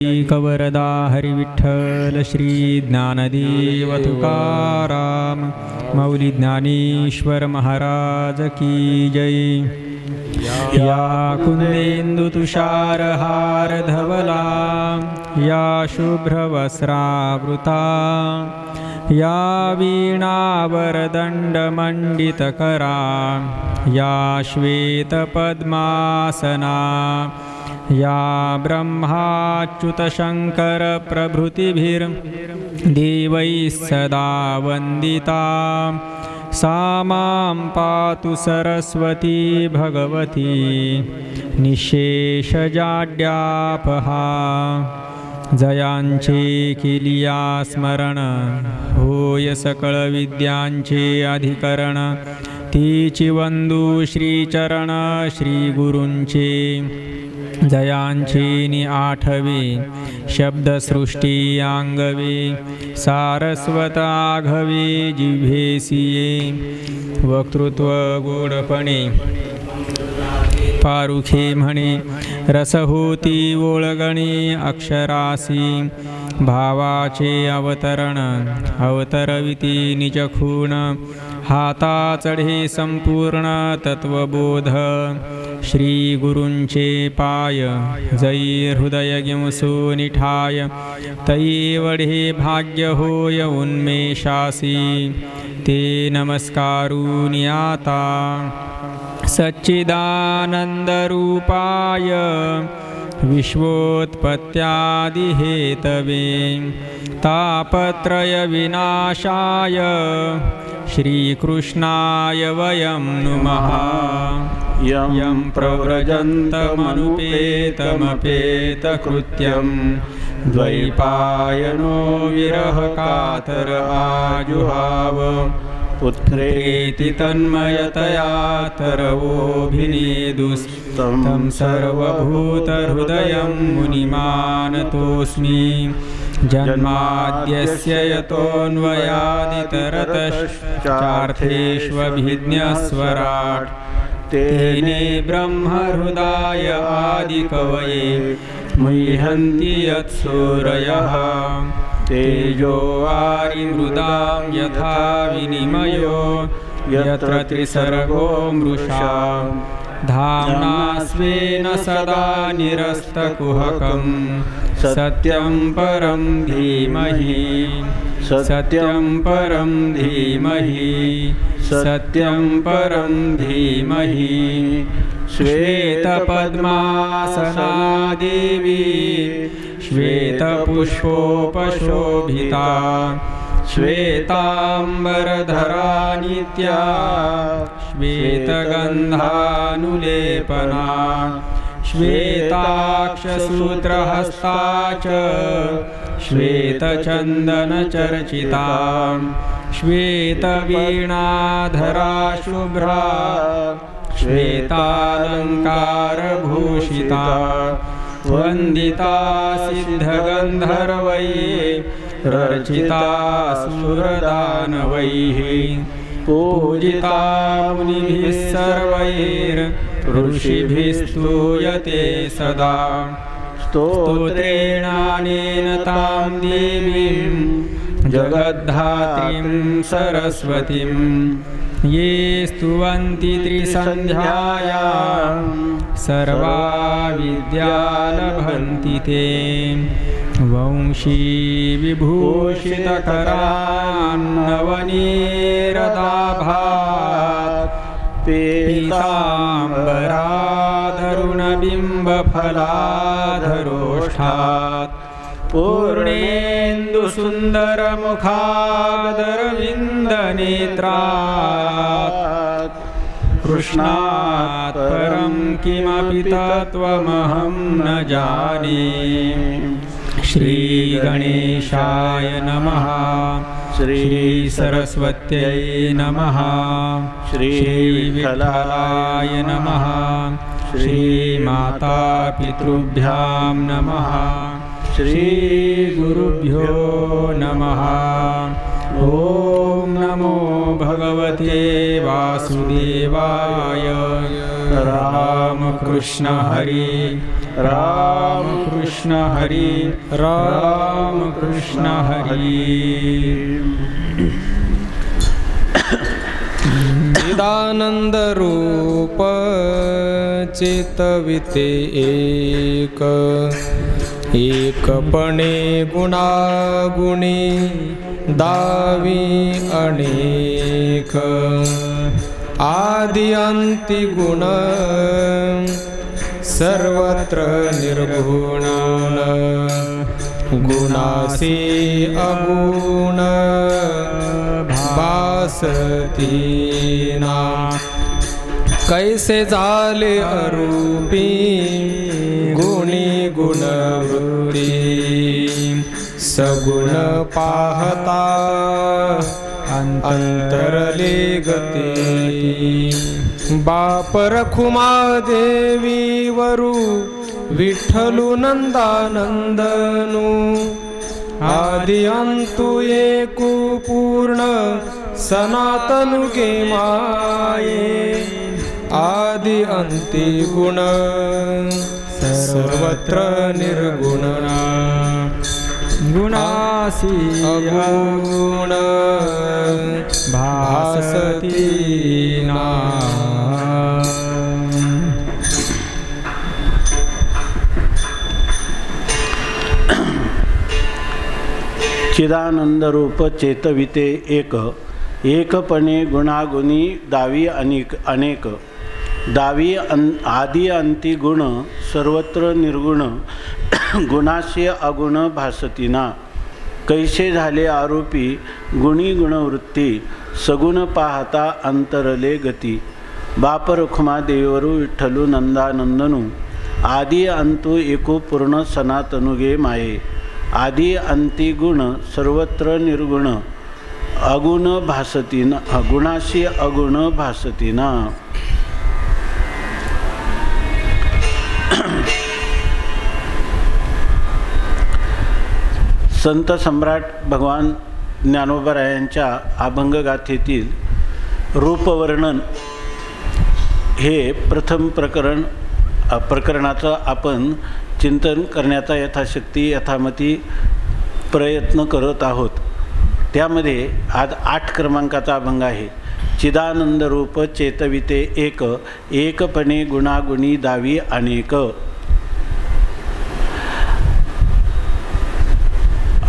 कवरदा हरी विठ्ठल श्री ज्ञानदेव तुकाराम मौली ज्ञानेश्वर महाराज की जय। या कुंदेंदु तुषार हार धवला या शुभ्रवस्त्रावृता या वीणावरदंडमंडितकरा या श्वेतपद्मासना या ब्रह्माच्युतशङ्करप्रभृतिभिर्देवैः सदा वन्दिता सा मां पातु सरस्वती भगवती निःशेषजाड्यापहा। जयांचे केलिया स्मरण होय सकळ विद्यांचे अधिकरण तीची वंदू श्रीचरण श्री गुरूंचे। जयांचे नि आठवे शब्दसृष्टी आंगवे सारस्वत आघवे जिव्हेसिये। वक्तृत्व गोडपणे पारुखे म्हणे रस होती ओळगणे अक्षरासी भावाचे अवतरण अवतरविती निजखून हाता चढे संपूर्ण तत्वबोध। श्री गुरूंचे पाय जै हृदय गिंसू निठाय तै वढे भाग्य होय उन्मेषासी। ते नमस्कारून आता सच्चिदानंदरूपाय विश्वोत्पत्त्यादिहेतवे तापत्रय विनाशाय श्रीकृष्णाय वयं नुमः। यं प्रव्रजन्तमनुपेतमपेतकृत्यं द्वैपायनो विरहकातर आजुहाव। पुत्रेति तन्मयतया तरवोऽभिनेदुस्तं सर्वभूतहृदयं मुनिमानतोऽस्मि। जन्माद्यस्य यतोऽन्वयादितरतश्चार्थेष्वभिज्ञस्वराट् तेने ब्रह्महृदाय आदिकवये मुह्यन्ति यत्सूरयः। तेजो वारिमृदां यथा विनिमयो यत्र त्रिसर्गो मृषा धाम्ना स्वेन सदा निरस्तकुहकं सत्यं परं धीमहि सत्यं परं धीमहि सत्यं परं धीमहि। श्वेतपद्मासना देवी श्वेतपुष्पोपशोभिता श्वेतांबरधरा नित्या श्वेतगन्धानुलेपना श्वेताक्षसूत्रहस्ता च श्वेतचन्दनचर्चिता श्वेतवीणाधरा शुभ्रा श्वेतालङ्कारभूषिता वन्दिता सिद्धगन्धर्वैः रचिता सुरदानवैः पूजिता मुनिभिः सर्वैर्ऋषिभिस्तूयते सदा। स्तोत्रेणानेन तां देवीं जगद्धात्रीं सरस्वतीं ये स्तुवन्ति त्रिसन्ध्यायां सर्वा विद्या लभन्ति ते। वंशी विभूषितकरान्नवनीरदाभात् पीताम्बराधरुणबिम्बफलाधरोष्ठात् पूर्णेन्दुसुन्दरमुखादरविन्दनेत्रात् कृष्णात् परं किमपि तत्त्वमहं न जाने। श्री गणेशाय नमः श्री सरस्वत्यै नमः श्री विठ्ठलाय नमः श्री मातापितृभ्यां नमः श्री गुरुभ्यो नमः। ओम नमो भगवते वासुदेवाय। राम कृष्ण हरि राम कृष्ण हरी राम कृष्ण हरी चिदानंद रूप चेतविते एकपणे गुणागुणी दावी अनेक आदि अंति गुण सर्वत्र निर्गुण गुणासी अगुण भासती ना कैसे झाले अरूपी गुणी गुणवृत्ती सगुण पाहता अंतरले गती बाप रखुमा देवी वरू विठ्ठलु नंदानंदनु आदि अंतु एकु पूर्ण सनातनु गे माये आदि अंति गुण सर्वत्र निर्गुण गुणासी अगुण भासती ना चिदानंद रूप चेतविते एकपणे गुणागुणी दावी अनेक दावी आदि अंति गुण सर्वत्र निर्गुण गुणाशी अगुण भासतीना कैसे झाले आरोपी गुणी गुणवृत्ती सगुण पाहता अंतरले गती बाप रखुमा देवरू विठ्ठलु नंदानंदनु आदि अंतु एको पूर्ण सनातनुगे माये आदि अंति गुण सर्वत्र निर्गुण अगुण भासतीना गुणाशी अगुण भासतीना संत सम्राट भगवान ज्ञानोबरायांच्या अभंगगाथेतील रूपवर्णन हे प्रथम प्रकरणाचं आपण चिंतन करण्याचा यथाशक्ती यथामती प्रयत्न करत आहोत. त्यामध्ये आज 8 क्रमांकाचा अभंग आहे. चिदानंद रूप चेतविते एकपणे गुणागुणी दावी अनेक.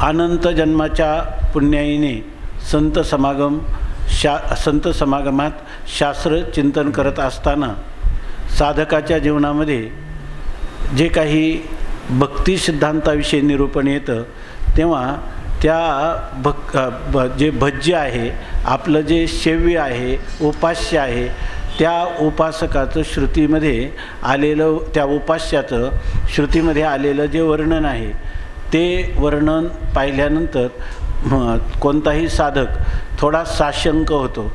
अनंत जन्माच्या पुण्याईने संत समागमात शास्त्र चिंतन करत असताना साधकाच्या जीवनामध्ये जे काही भक्ती सिद्धांताविषयी निरूपण येतं तेव्हा त्या जे भज्य आहे आपलं जे सेव्य आहे उपास्य आहे त्या उपासकाचं श्रुतीमध्ये आलेलं त्या उपास्याचं श्रुतीमध्ये आलेलं जे वर्णन आहे ते वर्णन पाहिल्यानंतर कोणताही साधक थोडा साशंक होतो.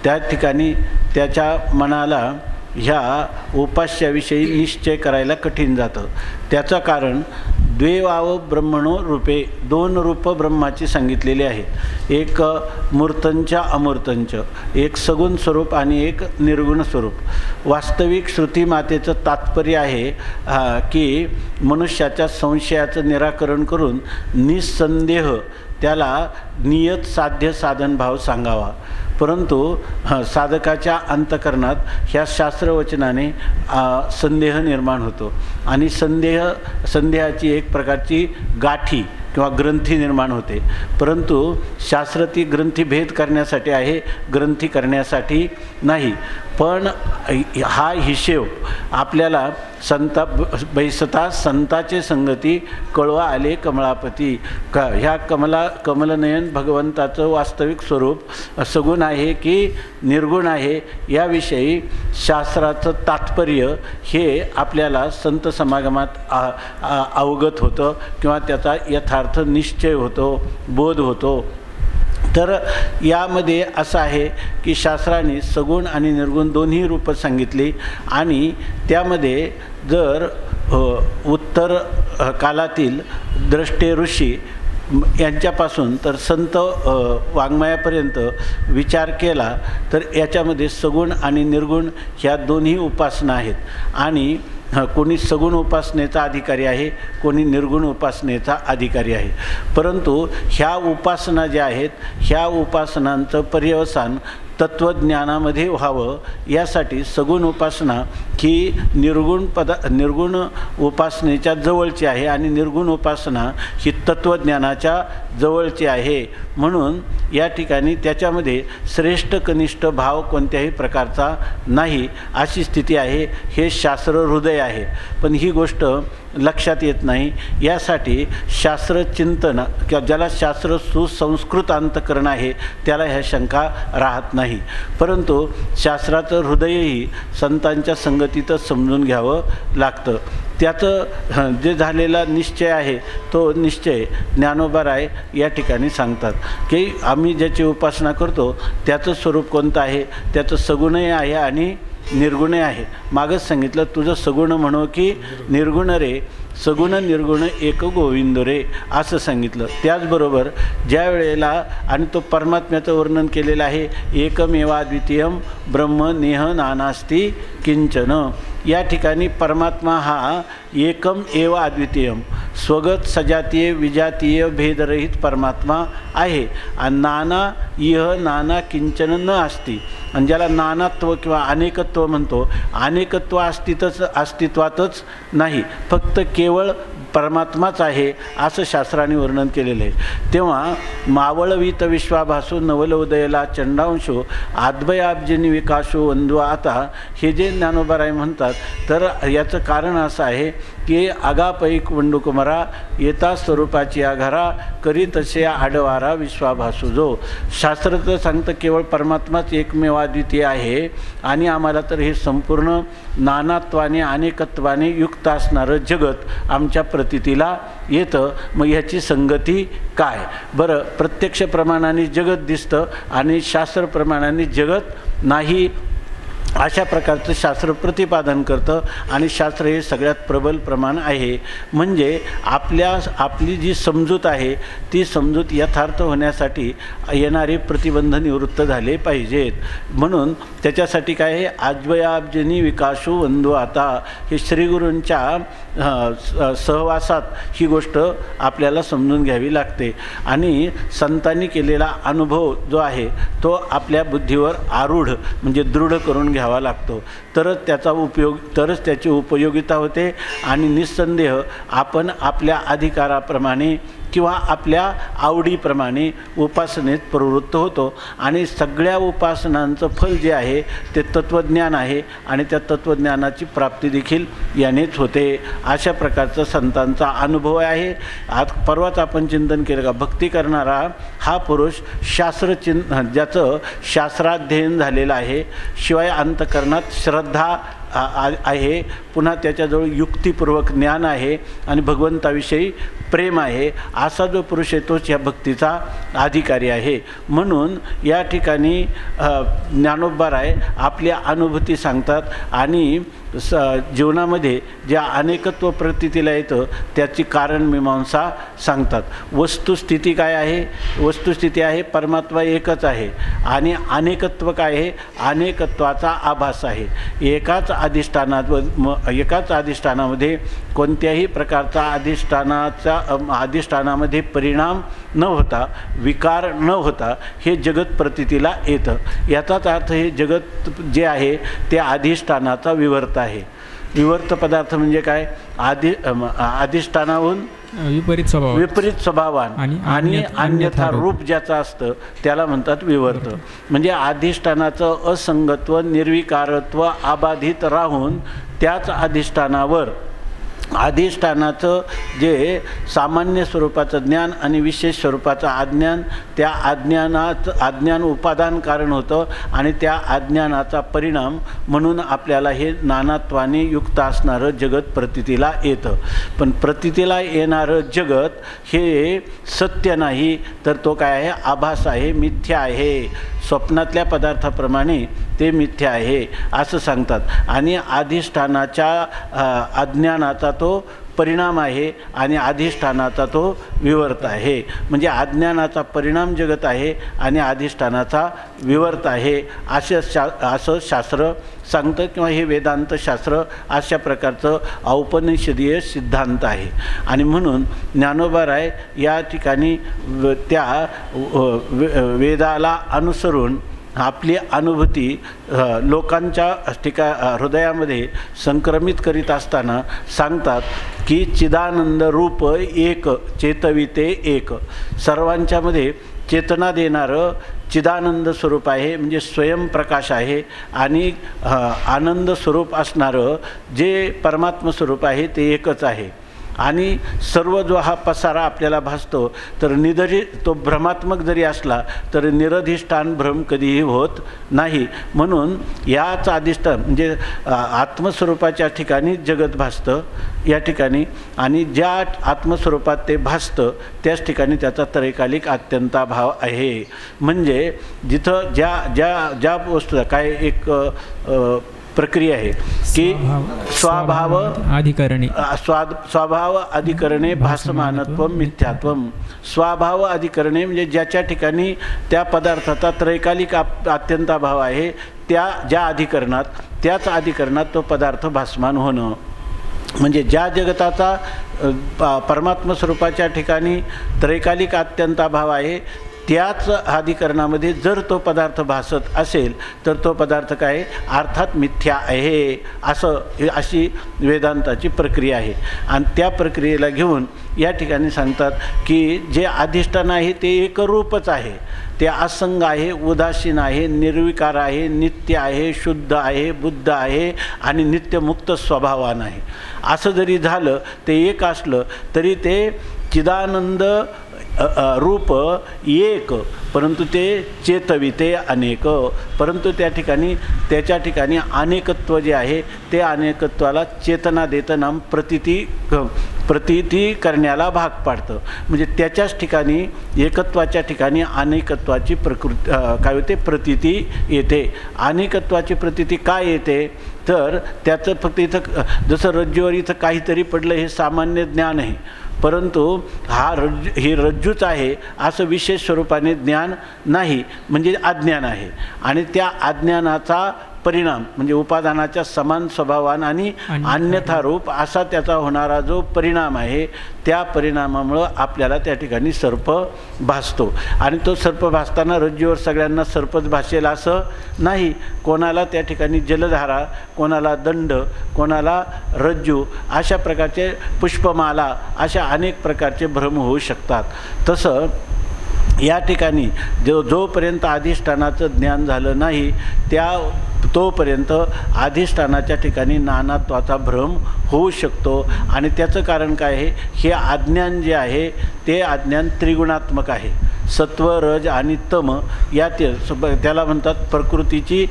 त्या ठिकाणी त्याच्या मनाला ह्या उपास्याविषयी निश्चय करायला कठीण जातं. त्याचं कारण द्वेवाव ब्रह्मणो रूपे 2 रूप ब्रह्माची सांगितलेली आहेत. एक मूर्तंच अमूर्तंच, एक सगुण स्वरूप आणि एक निर्गुण स्वरूप. वास्तविक श्रुती मातेचं तात्पर्य आहे की मनुष्याच्या संशयाचं निराकरण करून निस्संदेह त्याला नियत साध्य साधन भाव सांगावा. परंतु साधकाच्या अंतकरणात ह्या शास्त्रवचनाने संदेह निर्माण होतो आणि संदेहाची एक प्रकारची गाठी किंवा ग्रंथी निर्माण होते. परंतु शास्त्र ती ग्रंथी भेद करण्यासाठी आहे, ग्रंथी करण्यासाठी नाही. पण हा हिशेब आपल्याला बैसता संताचे संगती कळवा आले कमळापती. ह्या कमलनयन भगवंताचं वास्तविक स्वरूप सगुण आहे की निर्गुण आहे याविषयी शास्त्राचं तात्पर्य हे आपल्याला संत समागमात अवगत होतं किंवा त्याचा यथार्थ निश्चय होतो, बोध होतो. तर यामध्ये असं आहे की शास्त्राने सगुण आणि निर्गुण दोन्ही रूपं सांगितली आणि त्यामध्ये जर उत्तर कालातील द्रष्टे ऋषी यांच्यापासून तर संत वाङ्मयापर्यंत विचार केला तर याच्यामध्ये सगुण आणि निर्गुण ह्या दोन्ही उपासना आहेत आणि कोणी सगुण उपासनेचा अधिकारी आहे, कोणी निर्गुण उपासनेचा अधिकारी आहे. परंतु ह्या उपासना ज्या आहेत, ह्या उपासनांचं पर्यवसान तत्त्वज्ञानामध्ये व्हावं यासाठी सगुण उपासना ही निर्गुण उपासनेच्या जवळची आहे आणि निर्गुण उपासना ही तत्त्वज्ञानाच्या जवळची आहे. म्हणून या ठिकाणी त्याच्यामध्ये श्रेष्ठ कनिष्ठ भाव कोणत्याही प्रकारचा नाही अशी स्थिती आहे. हे शास्त्र हृदय आहे, पण ही गोष्ट लक्षात येत नाही. यासाठी शास्त्रचिंतन किंवा ज्याला शास्त्र सुसंस्कृत अंतःकरण आहे त्याला ह्या शंका राहत नाही. परंतु शास्त्राचं हृदयही संतांच्या संगतीतच समजून घ्यावं लागतं. त्याचं जे झालेला निश्चय आहे तो निश्चय ज्ञानोबाराय या ठिकाणी सांगतात की आम्ही ज्याची उपासना करतो त्याचं स्वरूप कोणतं आहे, त्याचं सगुणही आहे आणि निर्गुणही आहे. मागच सांगितलं तुझं सगुण म्हणो की निर्गुण रे, सगुण निर्गुण एक गोविंद रे असं सांगितलं. त्याचबरोबर ज्या वेळेला आणि तो परमात्म्याचं वर्णन केलेलं आहे, एकमेवाद्वितीयम ब्रह्म नेह नानास्ति किंचन. या ठिकाणी परमात्मा हा एकम एव अद्वितीयम स्वगत सजातीय विजातीय भेदरहित परमात्मा आहे आणि नाना इह नाना किंचन न असती. आणि ज्याला नानात्व किंवा अनेकत्व म्हणतो, अनेकत्व अस्तित्वातच नाही, फक्त केवळ परमात्माच आहे असं शास्त्राने वर्णन केलेलं आहे. तेव्हा मावळवीत विश्वाभासो नवलोदयला चंडांशो आद्वयाब्जनी विकासो वंदू आता हे जे ज्ञानोबाराय म्हणतात, तर याचं कारण असं आहे की आगापैक वंडुकुमारा येता स्वरूपाची आघारा करी तसे आडवारा विश्वाभासू. जो शास्त्र तर सांगतं केवळ परमात्माच एकमेवाद्वितीय आहे आणि आम्हाला तर हे संपूर्ण नानात्वाने अनेकत्वाने युक्त असणारं जगत आमच्या प्रतीतीला येतं. मग ह्याची संगती काय? बरं, प्रत्यक्ष प्रमाणाने जगत दिसतं आणि शास्त्रप्रमाणाने जगत नाही अशा प्रकारचं शास्त्र प्रतिपादन करतं. आणि शास्त्र हे सगळ्यात प्रबल प्रमाण आहे. म्हणजे आपली जी समजूत आहे ती समजूत यथार्थ होण्यासाठी येणारे प्रतिबंध निवृत्त झाले पाहिजेत. म्हणून त्याच्यासाठी काय आहे, आज्वयाब्जनी विकासू वंदू आता हे श्रीगुरूंच्या सहवासात ही गोष्ट आपल्याला समजून घ्यावी लागते. आणि संतांनी केलेला अनुभव जो आहे तो आपल्या बुद्धीवर आरूढ म्हणजे दृढ करून घ्यावा लागतो. तरच त्याची उपयोगिता होते. आणि निस्संदेह आपण आपल्या अधिकाराप्रमाणे किंवा आपल्या आवडीप्रमाणे उपासनेत प्रवृत्त होतो. आणि सगळ्या उपासनांचं फल जे आहे ते तत्त्वज्ञान आहे आणि त्या तत्त्वज्ञानाची प्राप्ती देखील यानेच होते. अशा प्रकारचा संतांचा अनुभव आहे. आज परवाच आपण चिंतन केलं का, भक्ती करणारा हा पुरुष ज्याचं शास्त्राध्ययन झालेलं आहे, शिवाय अंतःकरणात श्रद्धा आहे, पुन्हा त्याच्याजवळ युक्तिपूर्वक ज्ञान आहे आणि भगवंताविषयी प्रेम आहे, असा जो पुरुष आहे तोच या भक्तीचा अधिकारी आहे. म्हणून या ठिकाणी ज्ञानोबाराय आपल्या अनुभूती सांगतात आणि जीवनामध्ये ज्या अनेकत्व प्रतीतीला येतं त्याची कारणमीमांसा सांगतात. वस्तुस्थिती काय आहे? वस्तुस्थिती आहे परमात्मा एकच आहे आणि अनेकत्व काय आहे? अनेकत्वाचा आभास आहे. एकाच अधिष्ठानामध्ये कोणत्याही प्रकारचा अधिष्ठानामध्ये परिणाम न होता, विकार न होता हे जगत प्रतीतीला येतं. याचाच अर्थ हे जगत जे आहे ते अधिष्ठानाचा विवर्त आहे. विवर्त पदार्थ म्हणजे काय? अधिष्ठानाहून विपरीत स्वभावान आणि अन्यथा रूप ज्याचं असतं त्याला म्हणतात विवर्त. म्हणजे अधिष्ठानाचं असंगत्व निर्विकारत्व अबाधित राहून त्याच अधिष्ठानाचं जे सामान्य स्वरूपाचं ज्ञान आणि विशेष स्वरूपाचं अज्ञान, त्या अज्ञान उपादान कारण होतं आणि त्या अज्ञानाचा परिणाम म्हणून आपल्याला हे नानात्वाने युक्त असणारं जगत प्रतीतीला येतं. पण प्रतीतीला येणारं जगत हे सत्य नाही, तर तो काय आहे? आभास आहे, मिथ्या आहे. स्वप्नातल्या पदार्थाप्रमाणे ते मिथ्या आहे असं सांगतात. आणि अधिष्ठानाच्या अज्ञानाचा तो परिणाम आहे आणि अधिष्ठानाचा तो विवर्त आहे. म्हणजे अज्ञानाचा परिणाम जगत आहे आणि अधिष्ठानाचा विवर्त आहे असं शास्त्र सांगतं किंवा हे वेदांत शास्त्र अशा प्रकारचं औपनिषदीय सिद्धांत आहे. आणि म्हणून ज्ञानोबाराय या ठिकाणी त्या वेदाला अनुसरून आपली अनुभूती लोकांच्या हृदयामध्ये संक्रमित करीत असताना सांगतात की चिदानंद रूप एक चेतविते एक. सर्वांच्यामध्ये चेतना देणारं चिदानंद स्वरूप आहे, म्हणजे स्वयंप्रकाश आहे. आणि आनंद स्वरूप असणारं जे परमात्म स्वरूप आहे ते एकच आहे. आणि सर्व जो हा पसारा आपल्याला भासतो तर तो भ्रमात्मक जरी असला तर निरधिष्ठान भ्रम कधीही होत नाही. म्हणून याच अधिष्ठान म्हणजे आत्मस्वरूपाच्या ठिकाणी जगत भासतं या ठिकाणी, आणि ज्या आत्मस्वरूपात ते भासतं त्याच ठिकाणी त्याचा त्रैकालिक अत्यंताभाव आहे. म्हणजे जिथं ज्या वस्तू काय एक प्रक्रिया आहे की स्वभाव अधिकरणे स्वभाव अधिकरणे भासमानत्व मिथ्यात्वम. स्वभाव अधिकरणे म्हणजे ज्याच्या ठिकाणी त्या पदार्थाचा त्रैकालिक अत्यंताभाव आहे ज्या अधिकरणात त्याच अधिकरणात तो पदार्थ भासमान होणं. म्हणजे ज्या जगताचा परमात्म स्वरूपाच्या ठिकाणी त्रैकालिक अत्यंताभाव आहे त्याच अधिकरणामध्ये जर तो पदार्थ भासत असेल तर तो पदार्थ काय अर्थात मिथ्या आहे अशी वेदांताची प्रक्रिया आहे. आणि त्या प्रक्रियेला घेऊन या ठिकाणी सांगतात की जे अधिष्ठान आहे ते एकरूपच आहे, ते असंग आहे, उदासीन आहे, निर्विकार आहे, नित्य आहे, शुद्ध आहे, बुद्ध आहे आणि नित्यमुक्त स्वभावान आहे. असं जरी झालं ते एक असलं तरी ते चिदानंद रूप एक, परंतु ते चेतविते अनेक. परंतु त्याच्या ठिकाणी अनेकत्व जे आहे ते अनेकत्वाला चेतना देताना प्रतीती करण्याला भाग पाडतं. म्हणजे त्याच्याच ठिकाणी एकत्वाच्या ठिकाणी अनेकत्वाची काय होते प्रतीती येते. अनेकत्वाची प्रतीती काय येते तर त्याचं फक्त इथं जसं रज्जूवर इथं काहीतरी पडलं हे सामान्य ज्ञान आहे, परंतु ही रज्जूच आहे असं विशेष स्वरूपाने ज्ञान नाही, म्हणजे अज्ञान आहे. आणि त्या अज्ञानाचा परिणाम म्हणजे उपादानाच्या समान स्वभावान आणि अन्यथा रूप असा त्याचा होणारा जो परिणाम आहे त्या परिणामामुळं आपल्याला त्या ठिकाणी सर्प भासतो. आणि तो सर्प भासताना रज्जूवर सगळ्यांना सर्पच भासेल असं नाही. कोणाला त्या ठिकाणी जलधारा, कोणाला दंड, कोणाला रज्जू अशा प्रकारचे पुष्पमाला अशा अनेक प्रकारचे भ्रम होऊ शकतात. तसं या ठिकाणी जोपर्यंत अधिष्ठानाचं ज्ञान झालं नाही तोपर्यंत अधिष्ठानाच्या ठिकाणी नानात्वाचा भ्रम होऊ शकतो. आणि त्याचं कारण काय आहे, हे अज्ञान जे आहे ते अज्ञान त्रिगुणात्मक आहे. सत्व, रज आणि तम त्याला म्हणतात प्रकृतीची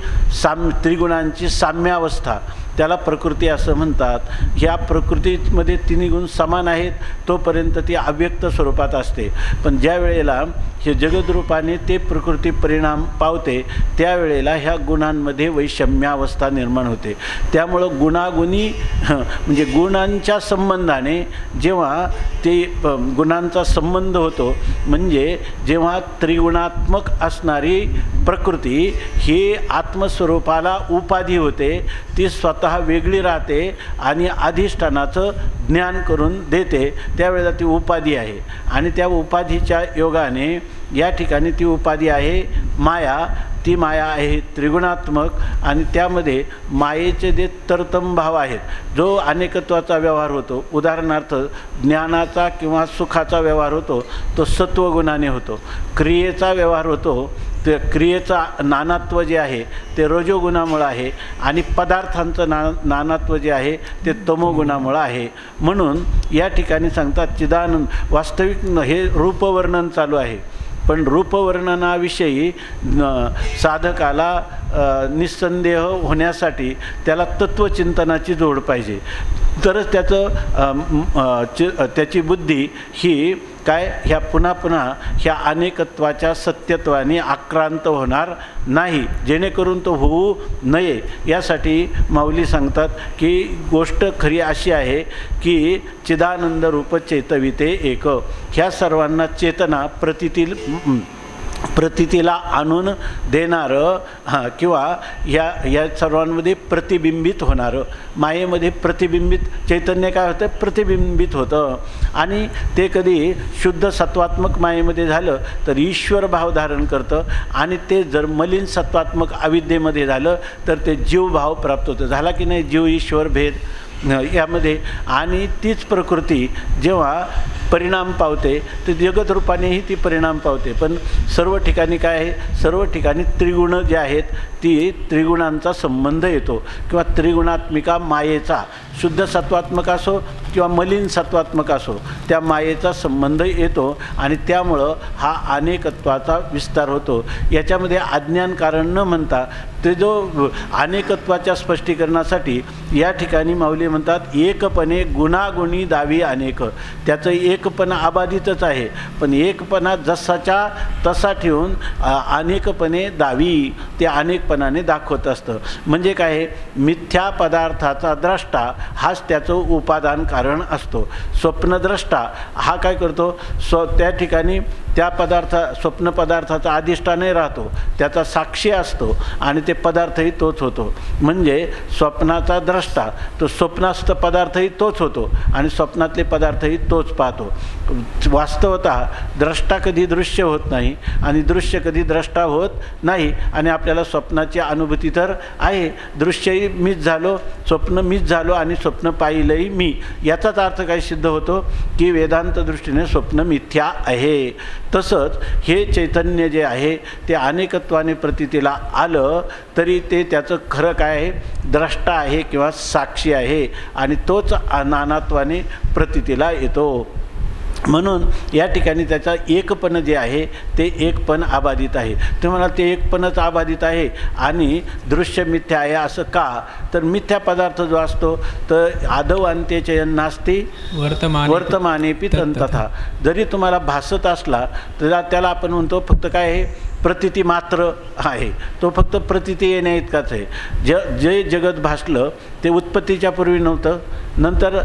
त्रिगुणांची साम्यावस्था, त्याला प्रकृती असं म्हणतात. ह्या प्रकृतीमध्ये तिन्ही गुण समान आहेत तोपर्यंत ती अव्यक्त स्वरूपात असते. पण ज्या वेळेला हे जगदरूपाने ते प्रकृती परिणाम पावते त्यावेळेला ह्या गुणांमध्ये वैषम्यावस्था निर्माण होते. त्यामुळं गुणागुणी म्हणजे गुणांच्या संबंधाने जेव्हा ते गुणांचा संबंध होतो म्हणजे जेव्हा त्रिगुणात्मक असणारी प्रकृती ही आत्मस्वरूपाला उपाधी होते, ती स्वतः वेगळी राहते आणि अधिष्ठानाचं ज्ञान करून देते, त्यावेळेला ती उपाधी आहे. आणि त्या उपाधीच्या योगाने या ठिकाणी ती उपाधी आहे माया. ती माया आहे त्रिगुणात्मक आणि त्यामध्ये मायेचे जे तरतम भाव आहेत, जो अनेकत्वाचा व्यवहार होतो, उदाहरणार्थ ज्ञानाचा किंवा सुखाचा व्यवहार होतो तो सत्वगुणाने होतो. क्रियेचा व्यवहार होतो ते क्रियेचा नानात्व जे आहे ते रजोगुणामुळं आहे आणि पदार्थांचं नानात्व जे आहे ते तमोगुणामुळं आहे. म्हणून या ठिकाणी सांगतात चिदानंद. वास्तविक हे रूपवर्णन चालू आहे, पण रूपवर्णनाविषयी साधकाला निस्संदेह होण्यासाठी त्याला तत्त्वचिंतनाची जोड पाहिजे, तरच त्याची बुद्धी ही काय ह्या पुन्हा पुन्हा ह्या अनेकत्वाच्या सत्यत्वाने आक्रांत होणार नाही, जेणेकरून तो होऊ नये यासाठी माऊली सांगतात की गोष्ट खरी अशी आहे की चिदानंद रूप चेतविते एक, ह्या सर्वांना चेतना प्रतीतीला आणून देणारं किंवा या सर्वांमध्ये प्रतिबिंबित होणारं, मायेमध्ये प्रतिबिंबित चैतन्य काय होतं, प्रतिबिंबित होतं. आणि ते कधी शुद्ध सत्वात्मक मायेमध्ये झालं तर ईश्वर भाव धारण करतं, आणि ते जर मलिन सत्वात्मक अविद्येमध्ये झालं तर ते जीवभाव प्राप्त होतं. झाला की नाही जीव ईश्वर भेद यामध्ये. आणि तीच प्रकृती जेव्हा परिणाम पावते तर जगत रूपानेही ती परिणाम पावते. पण सर्व ठिकाणी काय आहे, सर्व ठिकाणी त्रिगुण जे आहेत ती त्रिगुणांचा संबंध येतो, किंवा त्रिगुणात्मिका मायेचा, शुद्ध सत्वात्मक असो किंवा मलिन सत्वात्मक असो, त्या मायेचा संबंध येतो आणि त्यामुळं हा अनेकत्वाचा विस्तार होतो. याच्यामध्ये अज्ञान कारण न म्हणता ते जो अनेकत्वाच्या स्पष्टीकरणासाठी या ठिकाणी माऊली म्हणतात एकपणे गुणागुणी दावी अनेक. त्याचं एकपणा अबाधितच आहे, पण एकपणा जसाच्या तसा ठेवून अनेकपणे दावी ते अनेकपणाने दाखवत असतं. म्हणजे काय, मिथ्या पदार्थाचा द्रष्टा हाच त्याचं उपादान कारण असतो. स्वप्नद्रष्टा हा काय करतो, त्या ठिकाणी त्या स्वप्न पदार्थाचा अधिष्ठानही राहतो, त्याचा साक्षी असतो आणि ते पदार्थही तोच होतो. म्हणजे स्वप्नाचा द्रष्टा तो स्वप्नास्थ पदार्थही तोच होतो आणि स्वप्नातले पदार्थही तोच पाहतो. वास्तवतः द्रष्टा कधी दृश्य होत नाही आणि दृश्य कधी द्रष्टा होत नाही. आणि आपल्याला स्वप्नाची अनुभूती तर आहे, दृश्यही मीच झालो, स्वप्न मीच झालो आणि स्वप्न पाहिलंही मी. याचाच अर्थ काय सिद्ध होतो की वेदांत दृष्टीने स्वप्न मिथ्या आहे. तसंच हे चैतन्य जे आहे ते अनेकत्वाने प्रतीतीला आलं तरी ते त्याचं खरं काय आहे, द्रष्टा आहे किंवा साक्षी आहे, आणि तोच नानात्वाने प्रतीतीला येतो. म्हणून या ठिकाणी त्याचा एकपण जे आहे ते एकपण अबाधित आहे. तुम्हाला ते एकपणच अबाधित आहे आणि दृश्य मिथ्या आहे. असं का, तर मिथ्या पदार्थ जो असतो तर आदौ अंत्यचयन नास्ती वर्तमानेपि तथा. जरी तुम्हाला भासत असला तर त्याला आपण म्हणतो फक्त काय आहे, प्रतीती मात्र आहे, तो फक्त प्रतीती येण्या इतकाच आहे. जे जगत भासलं ते उत्पत्तीच्या पूर्वी नव्हतं, नंतर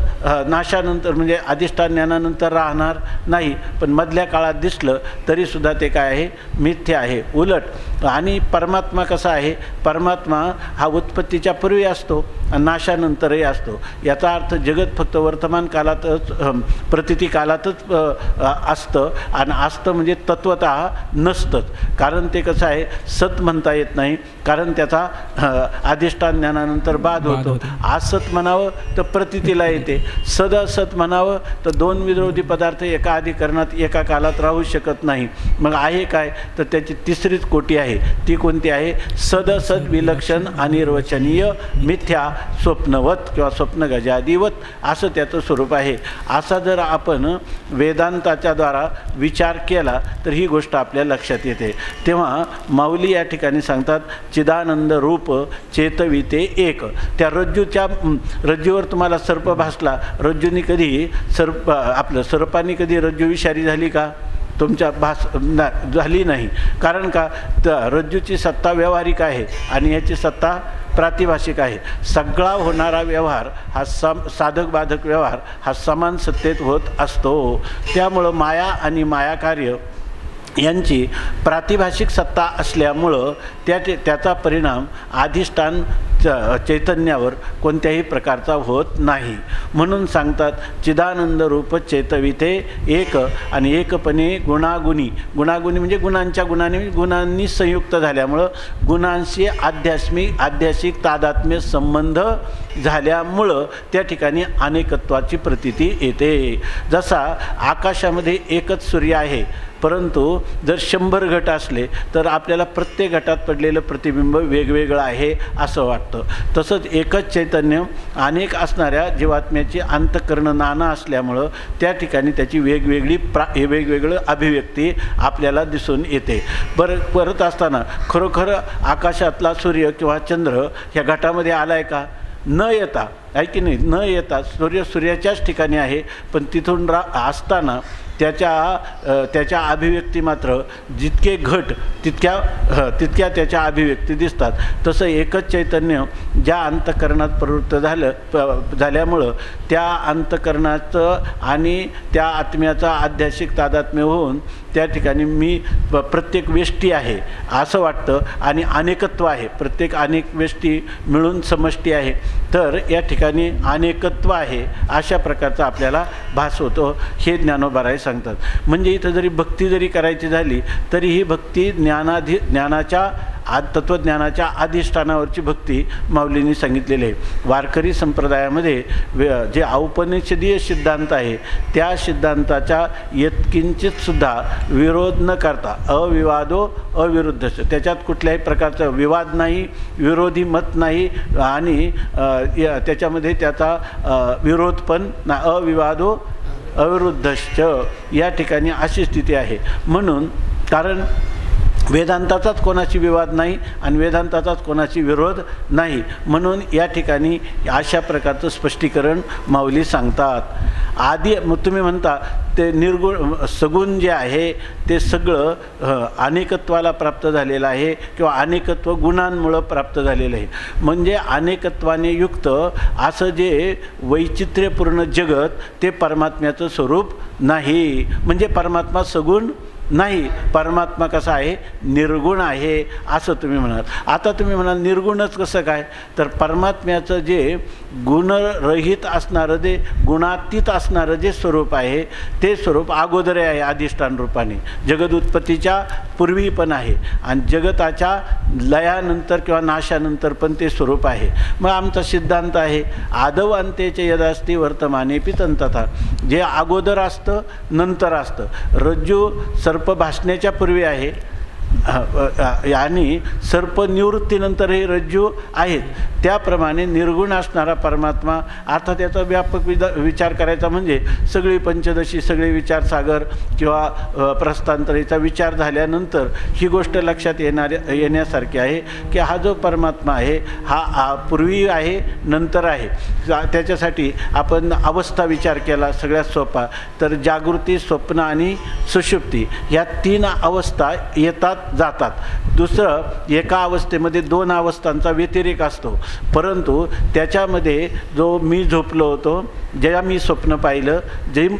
नाशानंतर म्हणजे अधिष्ठान ज्ञानानंतर राहणार नाही, पण मधल्या काळात दिसलं तरीसुद्धा ते काय आहे, मिथ्या आहे. उलट आणि परमात्मा कसा आहे, परमात्मा हा उत्पत्तीच्या पूर्वी असतो आणि नाशानंतरही असतो. याचा अर्थ जगत फक्त वर्तमान कालातच प्रतीती कालातच असतं, आणि असतं म्हणजे तत्वतः नसतंच. कारण ते कसं आहे, सत म्हणता येत नाही, कारण त्याचा अधिष्ठान ज्ञानानंतर बाद होतो. असत म्हणावं तर प्रतीतीला येते, सदसत म्हणावं तर दोन विरोधी पदार्थ एका अधिकरणात एका कालात राहू शकत नाही. मग आहे काय, तर त्याची तिसरीच कोटी आहे. ती कोणती आहे, सदसत विलक्षण अनिर्वचनीय मिथ्या स्वप्नवत किंवा स्वप्न गजादिवत असं त्याचं स्वरूप आहे. असा जर आपण वेदांताच्या द्वारा विचार केला तर ही गोष्ट आपल्या लक्षात येते. तेव्हा माऊली या ठिकाणी सांगतात चिदानंद रूप चेतविते एक. त्या रज्जूवर तुम्हाला सर्प भासला, रज्जूनी कधी सर्पानी कधी रज्जू विषारी झाली का, तुमच्या झाली नाही. कारण का, रज्जूची सत्ता व्यावहारिक आहे आणि याची सत्ता प्रातिभाषिक आहे. सगळा होणारा व्यवहार हा साधक बाधक व्यवहार हा समान सत्तेत होत असतो. त्यामुळं माया आणि मायाकार्य यांची प्रातिभाषिक सत्ता असल्यामुळं त्याचा परिणाम अधिष्ठान चैतन्यावर कोणत्याही प्रकारचा होत नाही. म्हणून सांगतात चिदानंद रूप चेतविते एक, आणि एकपणे गुणागुणी. गुणागुणी म्हणजे गुणांनी संयुक्त झाल्यामुळं गुणांशी आध्यात्मिक तादात्म्य संबंध झाल्यामुळं त्या ठिकाणी अनेकत्वाची प्रतीती येते. जसा आकाशामध्ये एकच सूर्य आहे, परंतु जर 100 घट असले तर आपल्याला प्रत्येक घटात पडलेलं प्रतिबिंब वेगवेगळं आहे असं वाटतं. तसंच एकच चैतन्य अनेक असणाऱ्या जीवात्म्याची अंतःकरण नाना असल्यामुळं त्या ठिकाणी त्याची वेगवेगळं अभिव्यक्ती आपल्याला दिसून येते. परत असताना खरोखर आकाशातला सूर्य किंवा चंद्र ह्या घटामध्ये आलाय का, न येता आहे की नाही, न येता सूर्याच्याच ठिकाणी आहे, पण तिथून असताना त्याच्या अभिव्यक्ती मात्र जितके घट तितक्या त्याच्या अभिव्यक्ती दिसतात. तसं एकच चैतन्य ज्या अंतःकरणात प्रवृत्त झाल्यामुळं त्या अंतःकरणाचं आणि त्या आत्म्याचं आध्यात्मिक तादात्म्य होऊन त्या ठिकाणी मी प्रत्येक व्यष्टी आहे असं वाटतं आणि अनेकत्व आहे, प्रत्येक अनेक व्यष्टी मिळून समष्टी आहे. तर या ठिकाणी अनेकत्व आहे अशा प्रकारचा आपल्याला भास होतो हे ज्ञानोबाराय सांगतात. म्हणजे इथं जरी भक्ती जरी करायची झाली तरी ही भक्ती ज्ञानाच्या तत्त्वज्ञानाच्या अधिष्ठानावरची भक्ती माऊलींनी सांगितलेली आहे. वारकरी संप्रदायामध्ये जे औपनिषदीय सिद्धांत आहे त्या सिद्धांताच्या यत्किंचितसुद्धा विरोध न करता अविवादो अविरुद्धच, त्याच्यात कुठल्याही प्रकारचा विवाद नाही, विरोधी मत नाही आणि त्याच्यामध्ये त्याचा विरोध पण अविवादो अविरुद्धश्च या ठिकाणी अशी स्थिती आहे. म्हणून कारण वेदांताचाच कोणाची विवाद नाही आणि वेदांताचाच कोणाची विरोध नाही, म्हणून या ठिकाणी अशा प्रकारचं स्पष्टीकरण माऊली सांगतात. आधी मग तुम्ही म्हणता ते निर्गुण सगुण जे आहे ते सगळं अनेकत्वाला प्राप्त झालेलं आहे किंवा अनेकत्व गुणांमुळं प्राप्त झालेलं आहे. म्हणजे अनेकत्वाने युक्त असं जे वैचित्र्यपूर्ण जगत ते परमात्म्याचं स्वरूप नाही. म्हणजे परमात्मा सगुण नाही, परमात्मा कसा आहे, निर्गुण आहे असं तुम्ही म्हणाल. आता तुम्ही म्हणाल निर्गुणच कसं काय, तर परमात्म्याचं जे गुणरहित असणारं जे गुणातीत असणारं जे स्वरूप आहे ते स्वरूप अगोदर आहे अधिष्ठान रूपाने, जगद उत्पत्तीच्या पूर्वी पण आहे आणि जगताच्या लयानंतर किंवा नाशानंतर पण ते स्वरूप आहे. मग आमचा सिद्धांत आहे आदव अंत्यचे यदास्ती वर्तमाने पितंतथा, जे अगोदर असतं नंतर असतं. रज्जू सर्प भासण्याच्या पूर्वी आहे आणि सर्प निवृत्तीनंतर हे रज्जू आहेत. त्याप्रमाणे निर्गुण असणारा परमात्मा अर्थात त्याचा व्यापक विचार करायचा म्हणजे सगळी पंचदशी सगळे विचारसागर किंवा प्रस्थांतरीचा विचार झाल्यानंतर ही गोष्ट लक्षात येण्यासारखी आहे की हा जो परमात्मा आहे हा पूर्वी आहे नंतर आहे. त्याच्यासाठी आपण अवस्था विचार केला सगळ्यात सोपा, तर जागृती, स्वप्न आणि सुषुप्ती या 3 अवस्था येतात जातात. दुसरं एका अवस्थेमध्ये 2 अवस्थांचा व्यतिरेक असतो, परंतु त्याच्यामध्ये जो मी झोपलो होतो, जेव्हा मी स्वप्न पाहिलं,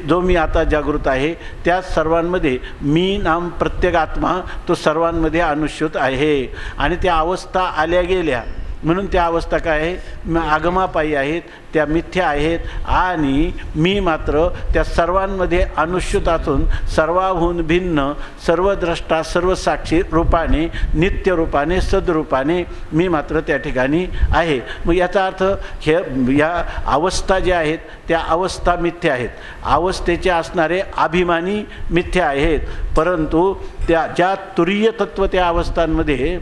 जो मी आता जागृत आहे, त्या सर्वांमध्ये मी नाम प्रत्येक आत्मा तो सर्वांमध्ये अनुस्यूत आहे आणि त्या अवस्था आल्या गेल्या म्हणून त्या अवस्था काय आहे आगमापायी आहेत, त्या मिथ्या आहेत आणि मी मात्र त्या सर्वांमध्ये अनुस्यूत असून सर्वाहून भिन्न सर्वद्रष्टा सर्वसाक्षी रूपाने नित्य रूपाने सद्रूपाने मी मात्र त्या ठिकाणी आहे. मग याचा अर्थ या अवस्था ज्या आहेत त्या अवस्था मिथ्या आहेत, अवस्थेचे असणारे अभिमानी मिथ्या आहेत, परंतु त्या ज्या तुरीय तत्व त्या अवस्थांमध्ये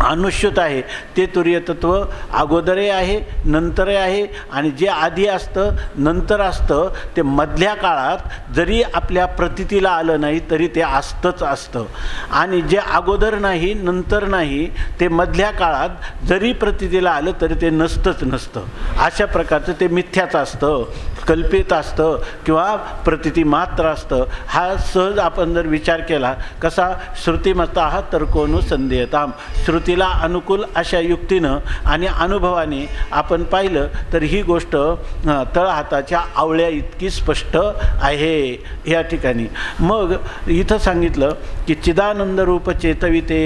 अनुस्यूत आहे ते तुरीय तत्व अगोदरही आहे नंतरही आहे आणि जे आधी असतं नंतर असतं ते मधल्या काळात जरी आपल्या प्रतीतीला आलं नाही तरी ते असतंच असतं आणि जे अगोदर नाही नंतर नाही ते मधल्या काळात जरी प्रतीतीला आलं तरी ते नसतंच नसतं. अशा प्रकारचं ते मिथ्याच असतं, कल्पित असतं किंवा प्रतीती मात्र असतं. हा सहज आपण जर विचार केला कसा श्रुतिमता तर्कोनुसंधेयताम, श्रुतीला अनुकूल अशा युक्तीनं आणि अनुभवाने आपण पाहिलं तर ही गोष्ट तळहाताच्या आवळ्या इतकी स्पष्ट आहे या ठिकाणी. मग इथं सांगितलं की चिदानंद रूप चेतविते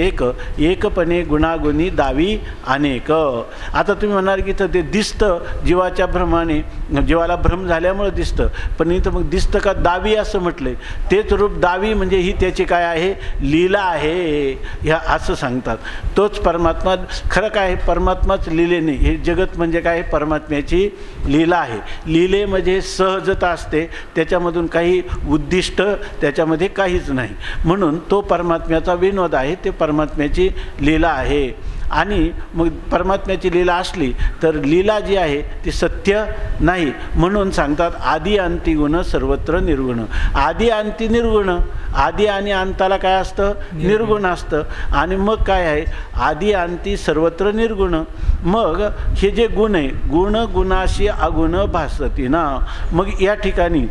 एकपणे गुणागुणी दावी अनेक. आता तुम्ही म्हणाल की इथं ते दिसतं जीवाच्या भ्रमाने, जीवाला भ्रम झाल्यामुळे दिसतं, पण इथं मग दिसतं का दावी असं म्हटलंय. तेच रूप दावी म्हणजे ही त्याची काय आहे लीला आहे ह्या असं सांगतात. तोच परमात्मा खरं काय परमात्माच लीलेने, हे जगत म्हणजे काय परमात्म्याची लीला आहे. लीलेमध्ये सहजता असते, त्याच्यामधून काही उद्दिष्ट त्याच्यामध्ये काहीच नाही, म्हणून तो परमात्म्याचा विनोद आहे, ते परमात्म्याची लीला आहे. आणि मग परमात्म्याची लीला असली तर लीला जी आहे ती सत्य नाही, म्हणून सांगतात आदी अंती गुण सर्वत्र निर्गुण. आदी अंती निर्गुण, आदी आणि अंताला काय असतं निर्गुण असतं आणि मग काय आहे आदी अंती सर्वत्र निर्गुण. मग हे जे गुण आहे गुण गुणाशी अगुण भासती ना. मग या ठिकाणी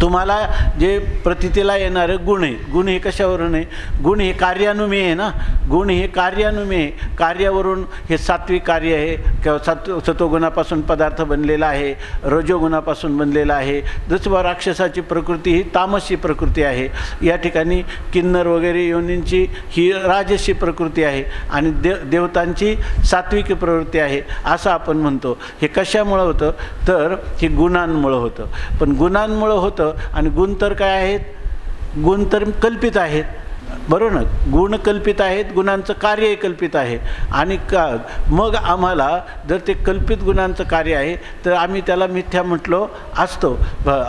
तुम्हाला जे प्रतीतीला येणारे गुण आहे, गुण हे कशावरून आहे? गुण हे कार्यानुमेय आहे ना. गुण हे कार्यानुमेय, कार्यावरून हे सात्विक कार्य आहे किंवा सत्वगुणापासून पदार्थ बनलेला आहे, रजोगुणापासून बनलेला आहे. जसं राक्षसाची प्रकृती ही तामसी प्रकृती आहे, या ठिकाणी किन्नर वगैरे योनींची ही राजसी प्रकृती आहे आणि देवतांची सात्विक प्रवृत्ती आहे असं आपण म्हणतो. हे कशामुळं होतं? तर हे गुणांमुळं होतं. पण गुणांमुळं होतं आणि गुण तर काय आहेत? गुण तर कल्पित आहेत, बरोबर ना. गुण कल्पित आहेत, गुणांचं कार्य कल्पित आहे. आणि मग आम्हाला जर ते कल्पित गुणांचं कार्य आहे तर आम्ही त्याला मिथ्या म्हटलो असतो,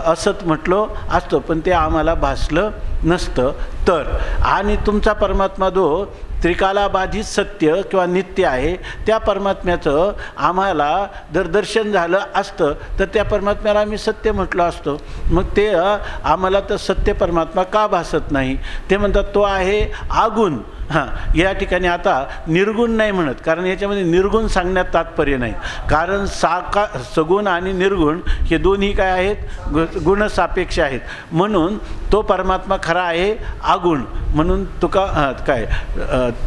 असत म्हटलो असतो, पण ते आम्हाला भासलं नसतं. तर आणि तुमचा परमात्मा जो त्रिकालाबाधित सत्य किंवा नित्य आहे, त्या परमात्म्याचं आम्हाला जर दर्शन झालं असतं तर त्या परमात्म्याला आम्ही सत्य म्हटलं असतो. मग ते आम्हाला तर सत्य परमात्मा का भासत नाही? ते म्हणतात तो आहे आगुण. हां, या ठिकाणी आता निर्गुण नाही म्हणत, कारण याच्यामध्ये निर्गुण सांगण्यात तात्पर्य नाही. कारण सगुण आणि निर्गुण हे दोन्ही काय आहेत? गुणसापेक्ष आहेत. म्हणून तो परमात्मा खरा आहे आगुण. म्हणून काय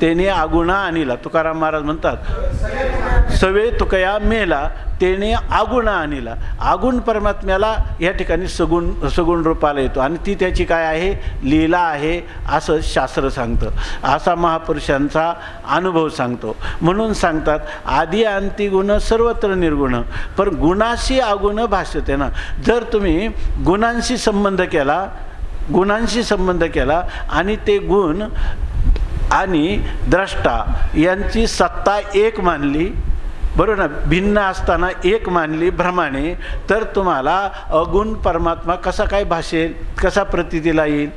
तेने आगुणा आणिला, तुकाराम महाराज म्हणतात सवे तुकया मेला तेने आगुणा आणिला. आगुण परमात्म्याला या ठिकाणी सगुण रूपाला येतो आणि ती त्याची काय आहे? लीला आहे असं शास्त्र सांगतं, असा महापुरुषांचा अनुभव सांगतो. म्हणून सांगतात आदि अंती गुण सर्वत्र निर्गुण, पण गुणाशी आगुण भासते ना. जर तुम्ही गुणांशी संबंध केला आणि ते गुण आणि द्रष्टा यांची सत्ता एक मानली, बरोबर ना, भिन्न असताना एक मानली भ्रमाने, तर तुम्हाला अगुण परमात्मा कसा काय भासेल, कसा प्रतीतीला येईल?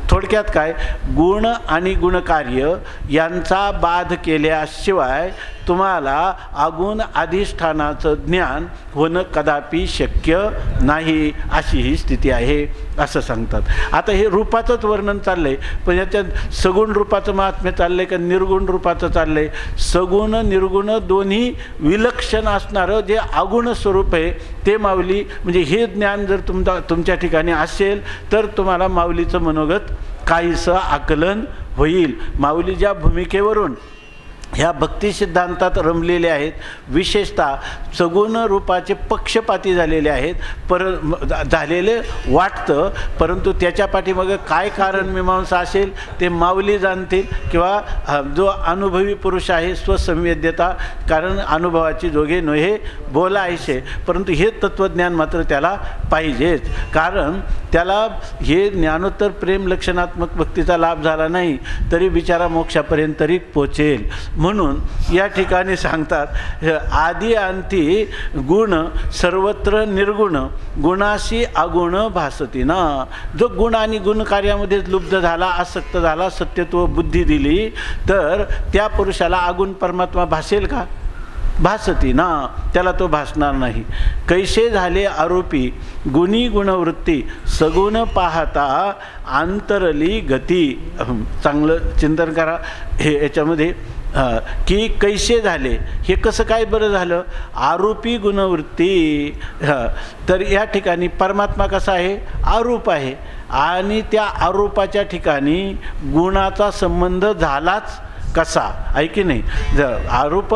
थोडक्यात काय, गुण आणि गुणकार्य यांचा बाध केल्याशिवाय तुम्हाला अगुण अधिष्ठानाचं ज्ञान होणं कदापि शक्य नाही, अशी ही स्थिती आहे असं सांगतात. आता हे रूपाचंच वर्णन चाललं आहे, पण याच्यात सगुण रूपाचं महात्म्य चाललं आहे का निर्गुण रूपाचं चाललं आहे? सगुण निर्गुण दोन्ही विलक्षण असणारं जे अगुण स्वरूप आहे ते माऊली, म्हणजे हे ज्ञान जर तुमच्या ठिकाणी असेल तर तुम्हाला माऊलीचं मनोगत काहीसं आकलन होईल. माऊली ज्या भूमिकेवरून ह्या भक्ती सिद्धांतात रमलेले आहेत, विशेषतः सगुण रूपाचे पक्षपाती झालेले आहेत, झालेले वाटतं, परंतु त्याच्या पाठीमागं काय कारण मीमांसा असेल ते माऊली जाणतील किंवा जो अनुभवी पुरुष आहे स्वसंवेद्यता, कारण अनुभवाची जोगे नोहे बोलायचे, परंतु हे तत्त्वज्ञान मात्र त्याला पाहिजेच. कारण त्याला हे ज्ञानोत्तर प्रेम लक्षणात्मक भक्तीचा लाभ झाला नाही तरी बिचारा मोक्षापर्यंत तरी पोचेल. म्हणून या ठिकाणी सांगतात आदि अंती गुण सर्वत्र निर्गुण, गुणाशी अगुण भासती ना. जो गुण आणि गुणकार्यामध्ये लुब्ध झाला, आसक्त झाला, सत्यत्व बुद्धी दिली, तर त्या पुरुषाला अगुण परमात्मा भासेल का? भासती ना, त्याला तो भासणार नाही. कैसे झाले आरोपी गुणी गुणवृत्ती, सगुण पाहता अंतरली गती. चांगलं चिंतन करा हे याच्यामध्ये की कैसे झाले, हे कसं काय बरं झालं? आरोपी गुणवृत्ती. तर या ठिकाणी परमात्मा कसा आहे? आरूप आहे आणि त्या आरोपाच्या ठिकाणी गुणाचा संबंध झालाच कसा, आहे की नाही? आरोप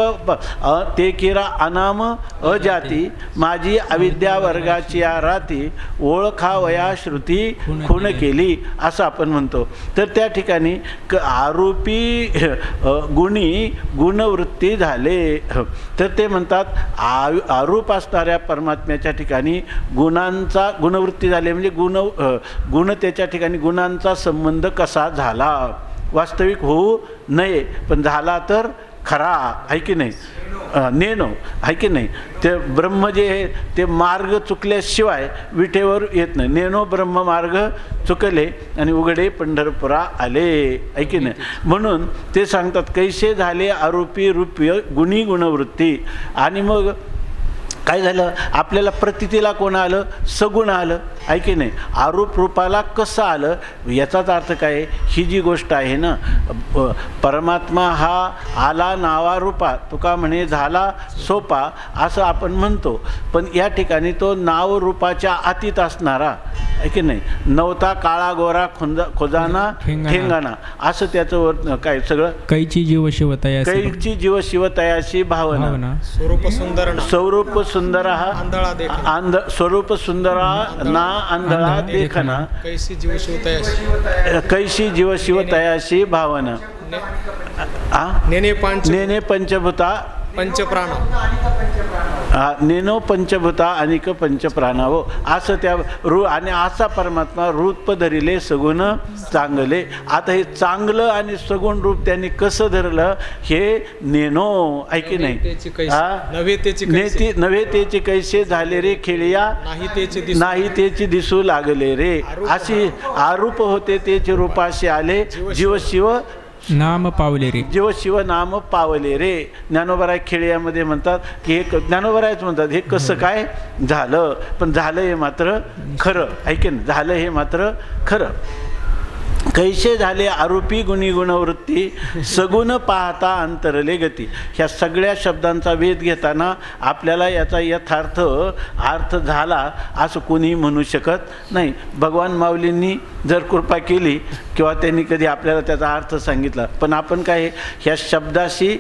ते किरा अनाम अजाती, माझी अविद्या वर्गाची या राती, ओळखावया श्रुती खूण केली, असं आपण म्हणतो. तर त्या ठिकाणी आरोपी गुणी गुणवृत्ती झाले, तर ते म्हणतात आरोप असणाऱ्या परमात्म्याच्या ठिकाणी गुणांचा गुणवृत्ती झाली, म्हणजे गुण त्याच्या ठिकाणी गुणांचा संबंध कसा झाला? वास्तविक होऊ नये, पण झाला तर खरा, आहे की नाही? नेनो, आहे की नाही? ते ब्रह्म जे आहे ते मार्ग चुकल्याशिवाय विठेवर येत नाही. नेनो ब्रह्म मार्ग चुकले आणि उघडे पंढरपुरा आले, आहे की नाही? म्हणून ते सांगतात कैसे झाले आरोपी रूप्य गुणी गुणवृत्ती. आणि मग काय झालं? आपल्याला प्रतीतीला कोण आलं? सगुण आलं. आहे की नाही. आरूप रूपाला कसं आलं याचाच अर्थ काय, ही जी गोष्ट आहे ना, परमात्मा हा आला नावारूपा, तुका म्हणे झाला सोपा असं आपण म्हणतो, पण या ठिकाणी तो नाव रूपाच्या अतीत असणारा आहे की नाही. नवता काळा गोरा खोजाना ठेंगाना असं त्याचं काय सगळं. कैची जीव शिवतयासी कैची जीव शिवतयाशी भावना. स्वरूप सुंदर स्वरूप सुंदर हा आंधळा देखना. स्वरूप सुंदरा ना आंधळा देखना. कैसी जीव शिवतयासी. कैशी जीव शिवतयाशी भावना. नेने पंचभूता पंचप्राण. नेनो पंचभूता अनिक पंचप्राणा हो असं त्या आणि असा परमात्मा रूप धरिले सगुण चांगले. आता हे चांगलं आणि सगुण रूप त्यांनी कसं धरलं हे नेनो ऐकी नाही. नव्हे त्याची कैसे झाले रे खेळिया, नाही त्याची दिसू लागले रे. अशी आरूप होते त्याचे रूपाशी आले जीव शिव नाम पावले रे. जीव शिव नाम पावले रे. ज्ञानोबराय खेळ्यामध्ये म्हणतात की हे ज्ञानोबरायच म्हणतात हे कसं काय झालं, पण झालं हे मात्र खरं ऐकेन, झालं हे मात्र खरं. कैसे झाले आरोपी गुणी गुणवृत्ती, सगुण पाहता अंतरले गती. ह्या सगळ्या शब्दांचा वेध घेताना आपल्याला याचा यथार्थ अर्थ झाला असं कोणी म्हणू शकत नाही. भगवान माऊलींनी जर कृपा केली किंवा त्यांनी कधी आपल्याला त्याचा अर्थ सांगितला, पण आपण काय ह्या शब्दाशी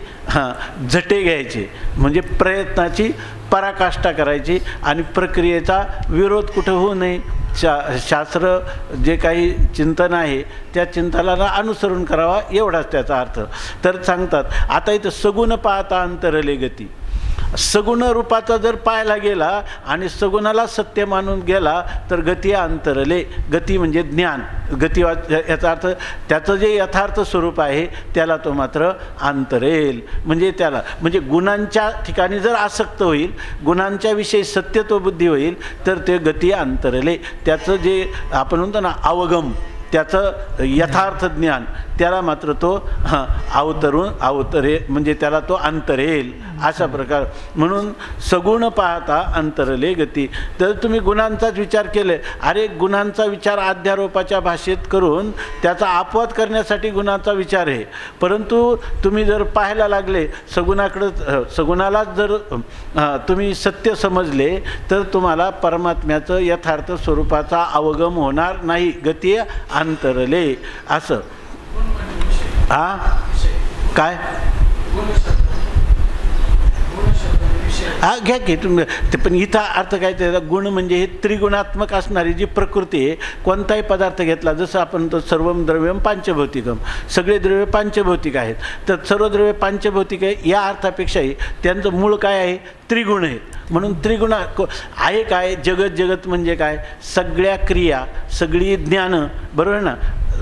झटे घ्यायचे, म्हणजे प्रयत्नाची पराकाष्ठा करायची आणि प्रक्रियेचा विरोध कुठं होऊ नये. शास्त्र जे काही चिंतन आहे त्या चिंतनाला अनुसरून करावा एवढाच त्याचा अर्थ. तर सांगतात आता इथं सगुण पाहता अंतरले गती. सगुण रूपाचा जर पाहायला गेला आणि सगुणाला सत्य मानून गेला तर गती अंतरले. गती म्हणजे ज्ञान. गती याचा अर्थ त्याचं जे यथार्थ स्वरूप आहे त्याला तो मात्र अंतरेल. म्हणजे त्याला म्हणजे गुणांच्या ठिकाणी जर आसक्त होईल, गुणांच्या विषयी सत्यत्व बुद्धी होईल तर ते गती अंतरले. त्याचं जे आपण म्हणतो ना अवगम, त्याचं यथार्थ ज्ञान त्याला मात्र तो अवतरे म्हणजे त्याला तो अंतरेल अशा प्रकार. म्हणून सगुण पाहता अंतरले गती. तर तुम्ही गुणांचाच विचार केले, अरे गुणांचा विचार अध्यारोपाच्या भाषेत करून त्याचा अपवाद करण्यासाठी गुणांचा विचार आहे. परंतु तुम्ही जर पाहायला लागले सगुणाकडं, सगुणालाच जर तुम्ही सत्य समजले तर तुम्हाला परमात्म्याचं यथार्थ स्वरूपाचा अवगम होणार नाही. गती अंतरले असं. काय घ्या की तुम्ही ते, पण इथं अर्थ काय त्याचा गुण म्हणजे हे त्रिगुणात्मक असणारी जी प्रकृती आहे. कोणताही पदार्थ घेतला, जसं आपण तो सर्वम द्रव्यम पांचभौतिकम, सगळे द्रव्य पांचभौतिक आहेत, तर सर्व द्रव्य पांचभौतिक आहे या अर्थापेक्षाही त्यांचं मूळ काय आहे, त्रिगुण आहे. म्हणून त्रिगुणा आहे काय, जगत. जगत म्हणजे काय, सगळ्या क्रिया, सगळी ज्ञानं, बरोबर ना,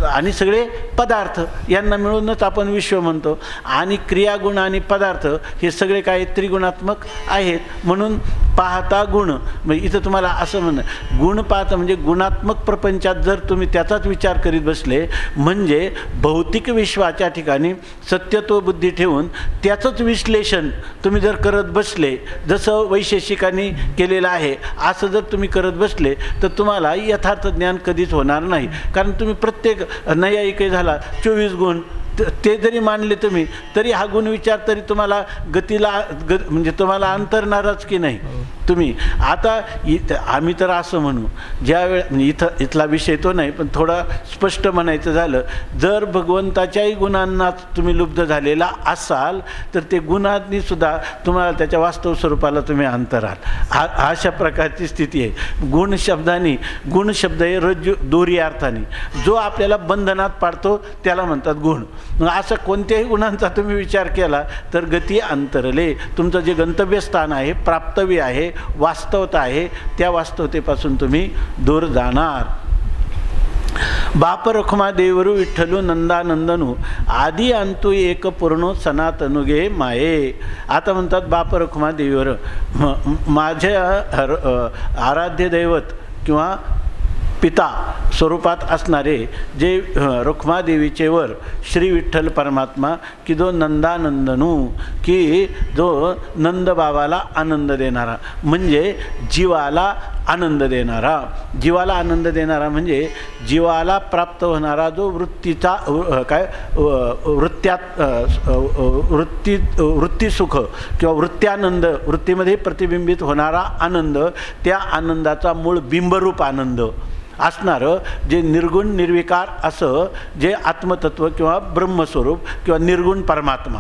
आणि सगळे पदार्थ यांना मिळूनच आपण विश्व म्हणतो. आणि क्रियागुण आणि पदार्थ हे सगळे काय त्रिगुणात्मक आहेत. म्हणून पाहता गुण, म्हणजे इथं तुम्हाला असं म्हणणं गुण पाहता म्हणजे गुणात्मक प्रपंचात जर तुम्ही त्याचाच विचार करीत बसले म्हणजे भौतिक विश्वाच्या ठिकाणी सत्यत्व बुद्धी ठेवून त्याचंच विश्लेषण तुम्ही जर करत बसले, जसं वैशेषिकांनी केलेलं आहे असं जर तुम्ही करत बसले तर तुम्हाला यथार्थ ज्ञान कधीच होणार नाही. कारण तुम्ही प्रत्येक नैयायिक झाला 24 गुण ते जरी मानले तुम्ही तरी हा गुण विचार तरी तुम्हाला गतीला म्हणजे तुम्हाला अंतरणारच की नाही तुम्ही. आता आम्ही तर असं म्हणू ज्या वेळ म्हणजे इथला विषय तो नाही, पण थोडा स्पष्ट म्हणायचं झालं, जर भगवंताच्याही गुणांना तुम्ही लुब्ध झालेला असाल तर ते गुणांनी सुद्धा तुम्हाला त्याच्या वास्तव स्वरूपाला तुम्ही अंतराल. अशा प्रकारची स्थिती आहे. गुण शब्दाने, गुण शब्द आहे रज्जू दोरी अर्थाने, जो आपल्याला बंधनात पाडतो त्याला म्हणतात गुण. असं कोणत्याही गुणांचा तुम्ही विचार केला तर गती अंतरले. तुमचं जे गंतव्यस्थान आहे, प्राप्तव्य आहे, वास्तवता आहे, त्या वास्तवतेपासून तुम्ही दूर जाणार. बाप रखुमा देवरू विठ्ठलू नंदानंदनू आदी अंतू एक पूर्ण सनातनु गे माये. आता म्हणतात बाप रखुमा देवीवर, माझे आराध्य दैवत किंवा पिता स्वरूपात असणारे जे रुक्मादेवीचे वर श्री विठ्ठल परमात्मा की जो नंदानंदनू, की जो नंदबाबाला आनंद देणारा, म्हणजे जीवाला आनंद देणारा. जीवाला आनंद देणारा म्हणजे जीवाला प्राप्त होणारा जो वृत्तीचा वृत्तीसुख किंवा वृत्त्यानंद, वृत्तीमध्ये प्रतिबिंबित होणारा आनंद, त्या आनंदाचा मूळ बिंबरूप आनंद असणारं जे निर्गुण निर्विकार असं जे आत्मतत्व किंवा ब्रह्मस्वरूप किंवा निर्गुण परमात्मा,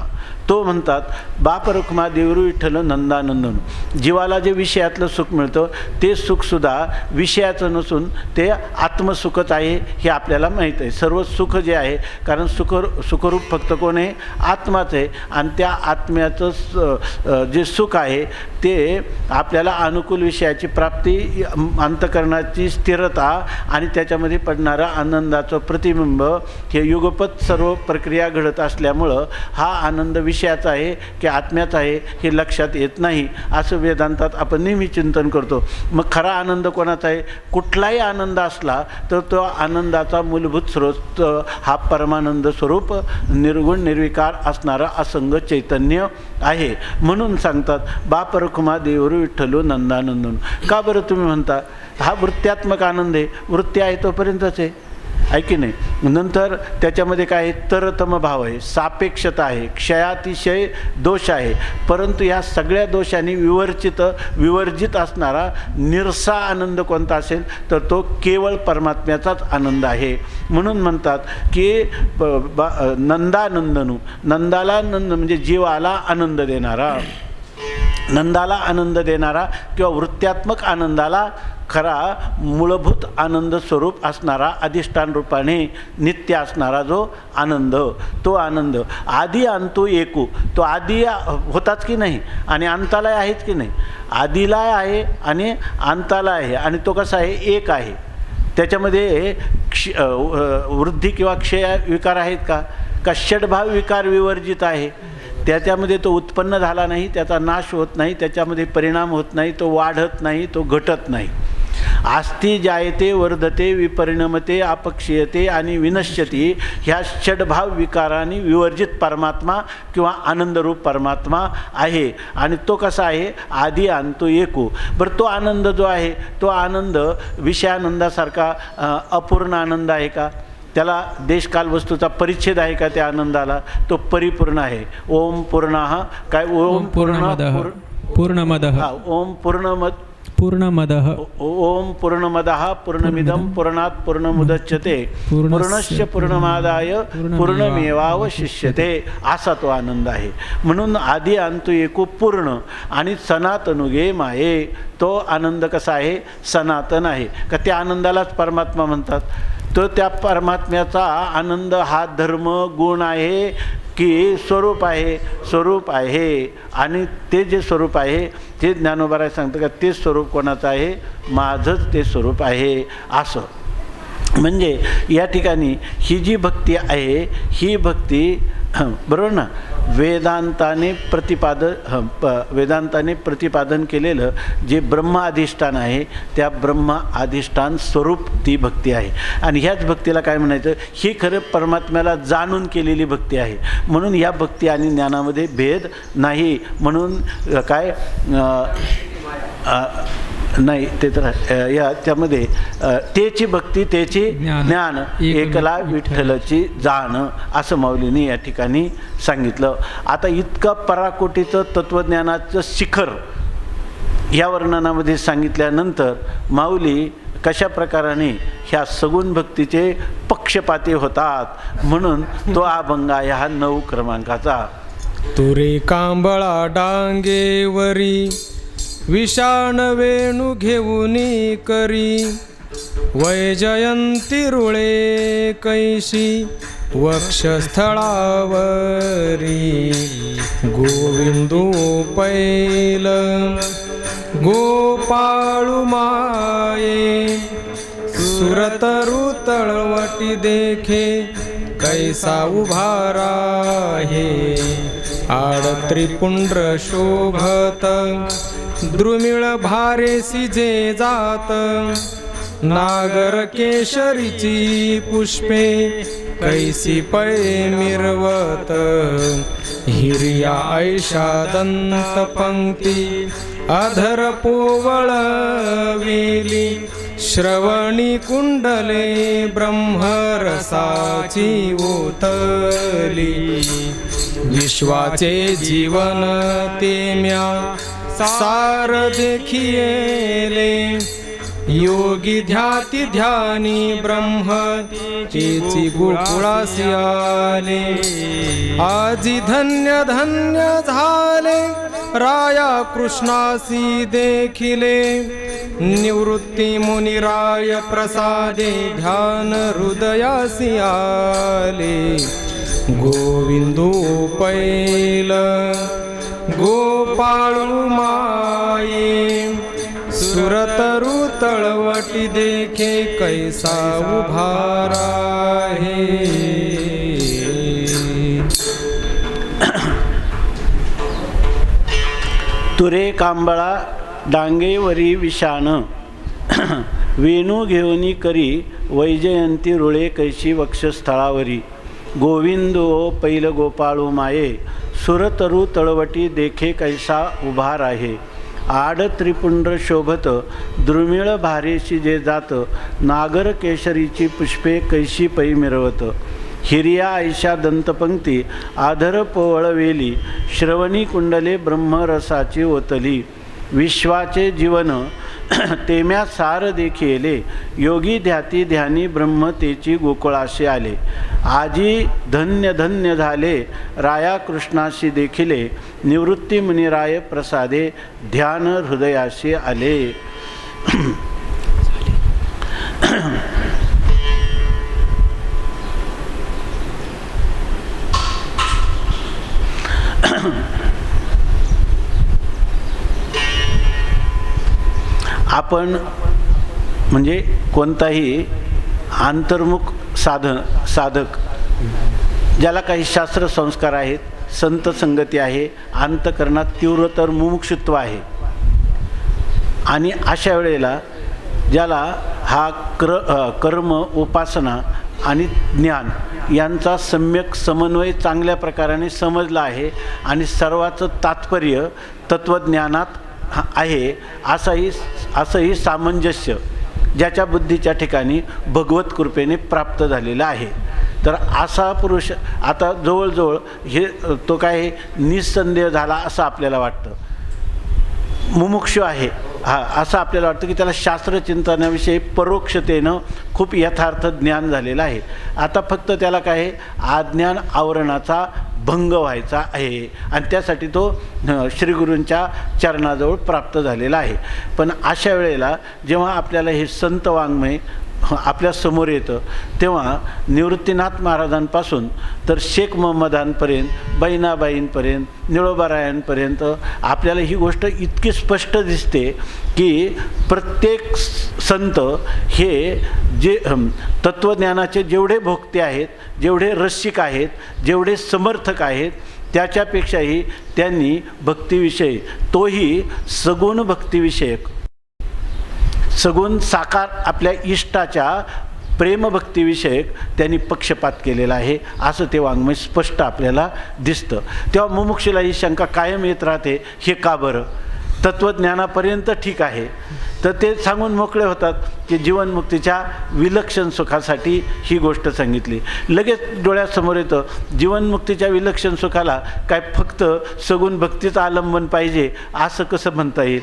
तो म्हणतात बाप रखुमा देवरू विठ्ठल नंदानंदन. जीवाला जे विषयातलं सुख मिळतं ते सुखसुद्धा विषयाचं नसून ते आत्मसुखच आहे हे आपल्याला माहीत आहे. सर्व सुख जे आहे, कारण सुखरूप फक्त कोण आहे? आत्माच आहे. आणि त्या आत्म्याचं जे सुख आहे ते आपल्याला अनुकूल विषयाची प्राप्ती, अंतःकरणाची स्थिरता आणि त्याच्यामध्ये पडणारं आनंदाचं प्रतिबिंब हे युगपत सर्व प्रक्रिया घडत असल्यामुळं हा आनंद विषयाचा आहे की आत्म्याचा आहे हे लक्षात येत नाही, असं वेदांतात आपण नेहमी चिंतन करतो. मग खरा आनंद कोणाचा आहे? कुठलाही आनंद असला तर तो आनंदाचा मूलभूत स्रोत हा परमानंद स्वरूप निर्गुण निर्विकार असणारा असंग चैतन्य आहे. म्हणून सांगतात बाप रखुमा देवरू विठ्ठलू नंदानंदन. का बरं तुम्ही म्हणता? हा वृत्त्यात्मक आनंद आहे, वृत्ती आहे तोपर्यंतच आहे की नाही. नंतर त्याच्यामध्ये काय आहे? तरतम भाव आहे, सापेक्षता आहे, क्षयातिशय दोष आहे. परंतु या सगळ्या दोषांनी विवर्जित असणारा निरसा आनंद कोणता असेल तर तो केवळ परमात्म्याचाच आनंद आहे. म्हणून म्हणतात की नंदानंदनू, नंदाला नंद म्हणजे जीवाला आनंद देणारा, नंदाला आनंद देणारा किंवा वृत्त्यात्मक आनंदाला खरा मूलभूत आनंद स्वरूप असणारा, अधिष्ठान रूपाने नित्य असणारा जो आनंद, तो आनंद आदी अंतू एकू, तो आदी होताच की नाही आणि अंताला आहेच की नाही. आदीला आहे आणि अंताला आहे आणि तो कसा आहे? एक आहे. त्याच्यामध्ये वृद्धी किंवा क्षय विकार आहेत का षड्भाव विकार विवर्जित आहे. त्याच्यामध्ये तो उत्पन्न झाला नाही, त्याचा नाश होत नाही, त्याच्यामध्ये परिणाम होत नाही, तो वाढत नाही, तो घटत नाही. आस्ती जायते वर्धते विपरिणमते अपक्षीयते आणि विनश्यती ह्या षड्भाव विकारांनी विवर्जित परमात्मा किंवा आनंदरूप परमात्मा आहे. आणि तो कसा आहे? आदी अंतो एकू. बरं, तो आनंद जो आहे तो आनंद विषयानंदासारखा अपूर्ण आनंद आहे का? त्याला देशकाल वस्तूचा परिच्छेद आहे का? त्या आनंदाला तो परिपूर्ण आहे. ओम पूर्णः काय? ओम पूर्णमदः ओम पूर्णमदः ओम पूर्णमदः पूर्णमिदं पूर्णात् पूर्णमुदच्यते पूर्णस्य पूर्णमादाय पूर्णमेवावशिष्यते, असा तो आनंद आहे. म्हणून आदी अंतु एकू पूर्ण आणि सनातनुगे माये, तो आनंद कसा आहे? सनातन आहे. का त्या आनंदालाच परमात्मा म्हणतात? तो त्या परमात्म्याचा आनंद हा धर्म गुण आहे की स्वरूप आहे? स्वरूप आहे. आणि ते जे स्वरूप आहे ते ज्ञानोबा सांगतं का ते स्वरूप कोणाचं आहे? माझंच ते स्वरूप आहे. असं म्हणजे या ठिकाणी ही जी भक्ती आहे ही भक्ती बरोबर ना, वेदांताने प्रतिपादन केलेलं जे ब्रह्म अधिष्ठान आहे त्या ब्रह्म अधिष्ठान स्वरूप ती भक्ती आहे. आणि ह्याच भक्तीला काय म्हणायचं? ही खरं परमात्म्याला जाणून केलेली भक्ती आहे. म्हणून या भक्ती आणि ज्ञानामध्ये भेद नाही. म्हणून काय नाही ते तर या त्यामध्ये तेची भक्ती तेची ज्ञान एकला विठ्ठलची जाण, असं माऊलींनी या ठिकाणी सांगितलं. आता इतकं पराकोटीचं तत्त्वज्ञानाचं शिखर या वर्णनामध्ये सांगितल्यानंतर माऊली कशा प्रकाराने ह्या सगुण भक्तीचे पक्षपाती होतात म्हणून तो अभंग आहे हा 9 क्रमांकाचा. तुरे कांबळा डांगेवरी विषाण वेणू घेऊनी करी, वैजयंती रुळे कैशी वक्षस्थळावरी, गोविंदू पैल गोपाळू माये, सुरतरु तळवटी देखे कैसा उभारा हे, आडत्रिपुंड्र शोभत द्रुमिळ भारेसी जे जात, नागर केशरीची पुष्पे कैसी पळे मिरवत, हिर्या ऐशा दंत पंक्ती अधर पोवळवेली श्रवणी कुंडले ब्रह्मरसाची ओतली विश्वाचे जीवन तेम्या सार देखिले योगी ध्याती ध्यानी ब्रह्म तेची गोकुळासी आले आजी धन्य धन्य झाले राया कृष्णासी देखिले निवृत्ती मुनिराय प्रसादे ध्यान हृदयासी आले गोविंदो पैल गोपाळू माये सुरतरु तळवटी देखे कैसा उभारा आहे तुरे कांबळा डांगेवरी विषाण वेणू घेऊनी करी वैजयंती रुळे कैशी वक्षस्थळावरी गोविंदो पैल गोपाळू माये सुरतरु तळवटी देखे कैसा उभार आहे आड त्रिपुंड शोभत द्रुमिळ भारेशी जे जात नागर केशरीची पुष्पे कैशी पै मिरवत हिरिया ऐशा दंतपंक्ती आधर पोवळवेली श्रवणी कुंडले ब्रह्मरसाची ओतली विश्वाचे जीवन तेम्या सार देखिले योगी ध्याती ध्यानी ब्रह्म तेची गोकुळाशी आले आजी धन्य धन्य झाले राया कृष्णाशी देखिले निवृत्ती मुनिराय प्रसादे ध्यान हृदयाशी आले आपण म्हणजे कोणताही अंतर्मुख साधक ज्याला काही शास्त्र संस्कार आहेत, संत संगती आहे, अंतकरणात तीव्रतर मुमुक्षुत्व आहे आणि अशा वेळेला ज्याला हा कर्म उपासना आणि ज्ञान यांचा सम्यक समन्वय चांगल्या प्रकाराने समजला आहे आणि सर्वाचं तात्पर्य तत्त्वज्ञानात आहे असंही सामंजस्य ज्याच्या बुद्धीच्या ठिकाणी भगवत कृपेने प्राप्त झालेला आहे. तर असा पुरुष आता जवळजवळ हे तो काय निस्संदेह झाला असं आपल्याला वाटतं, मुमुक्षु आहे असं आपल्याला वाटतं की त्याला शास्त्रचिंतनाविषयी परोक्षतेनं खूप यथार्थ ज्ञान झालेलं आहे. आता फक्त त्याला काय अज्ञान आवरणाचा भंग व्हायचा आहे आणि त्यासाठी तो श्रीगुरूंच्या चरणाजवळ प्राप्त झालेला आहे. पण अशा वेळेला जेव्हा आपल्याला हे संत वाङ्मय आपल्या समोर येतं तेव्हा निवृत्तीनाथ महाराजांपासून तर शेख महम्मदांपर्यंत, बहिणाबाईंपर्यंत, निळोबारायांपर्यंत आपल्याला ही गोष्ट इतकी स्पष्ट दिसते की प्रत्येक संत हे जे तत्त्वज्ञानाचे जेवढे भोक्ते आहेत, जेवढे रसिक आहेत, जेवढे समर्थक आहेत, त्याच्यापेक्षाही त्यांनी भक्तिविषयी, तोही सगुण भक्तिविषयक, सगुण साकार आपल्या इष्टाच्या प्रेमभक्तीविषयक त्यांनी पक्षपात केलेला आहे असं ते वाङ्मय स्पष्ट आपल्याला दिसतं. तेव्हा मुमुक्षूला ही शंका कायम येत राहते, हे का बरं? तत्त्वज्ञानापर्यंत ठीक आहे, तर ते सांगून मोकळे होतात की जीवनमुक्तीच्या विलक्षण सुखासाठी ही गोष्ट सांगितली. लगेच डोळ्यासमोर येतं जीवनमुक्तीच्या विलक्षण सुखाला काय फक्त सगुण भक्तीचं आलंबन पाहिजे असं कसं म्हणता येईल?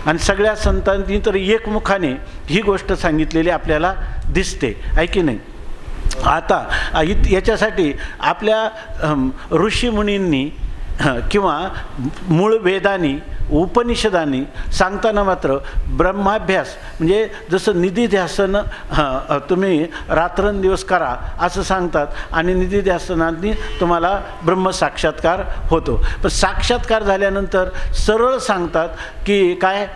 आणि सगळ्या संतांनी तर एकमुखाने ही गोष्ट सांगितलेली आपल्याला दिसते, आहे की नाही? आता याच्यासाठी आपल्या ऋषीमुनींनी किंवा मूळ वेदांनी, उपनिषदांनी सांगताना मात्र ब्रह्माभ्यास म्हणजे जसं निधिध्यासन तुम्ही रात्रंदिवस करा असं सांगतात आणि निधिध्यासनांनी तुम्हाला ब्रह्मसाक्षात्कार होतो. पण साक्षात्कार झाल्यानंतर सरळ सांगतात की काय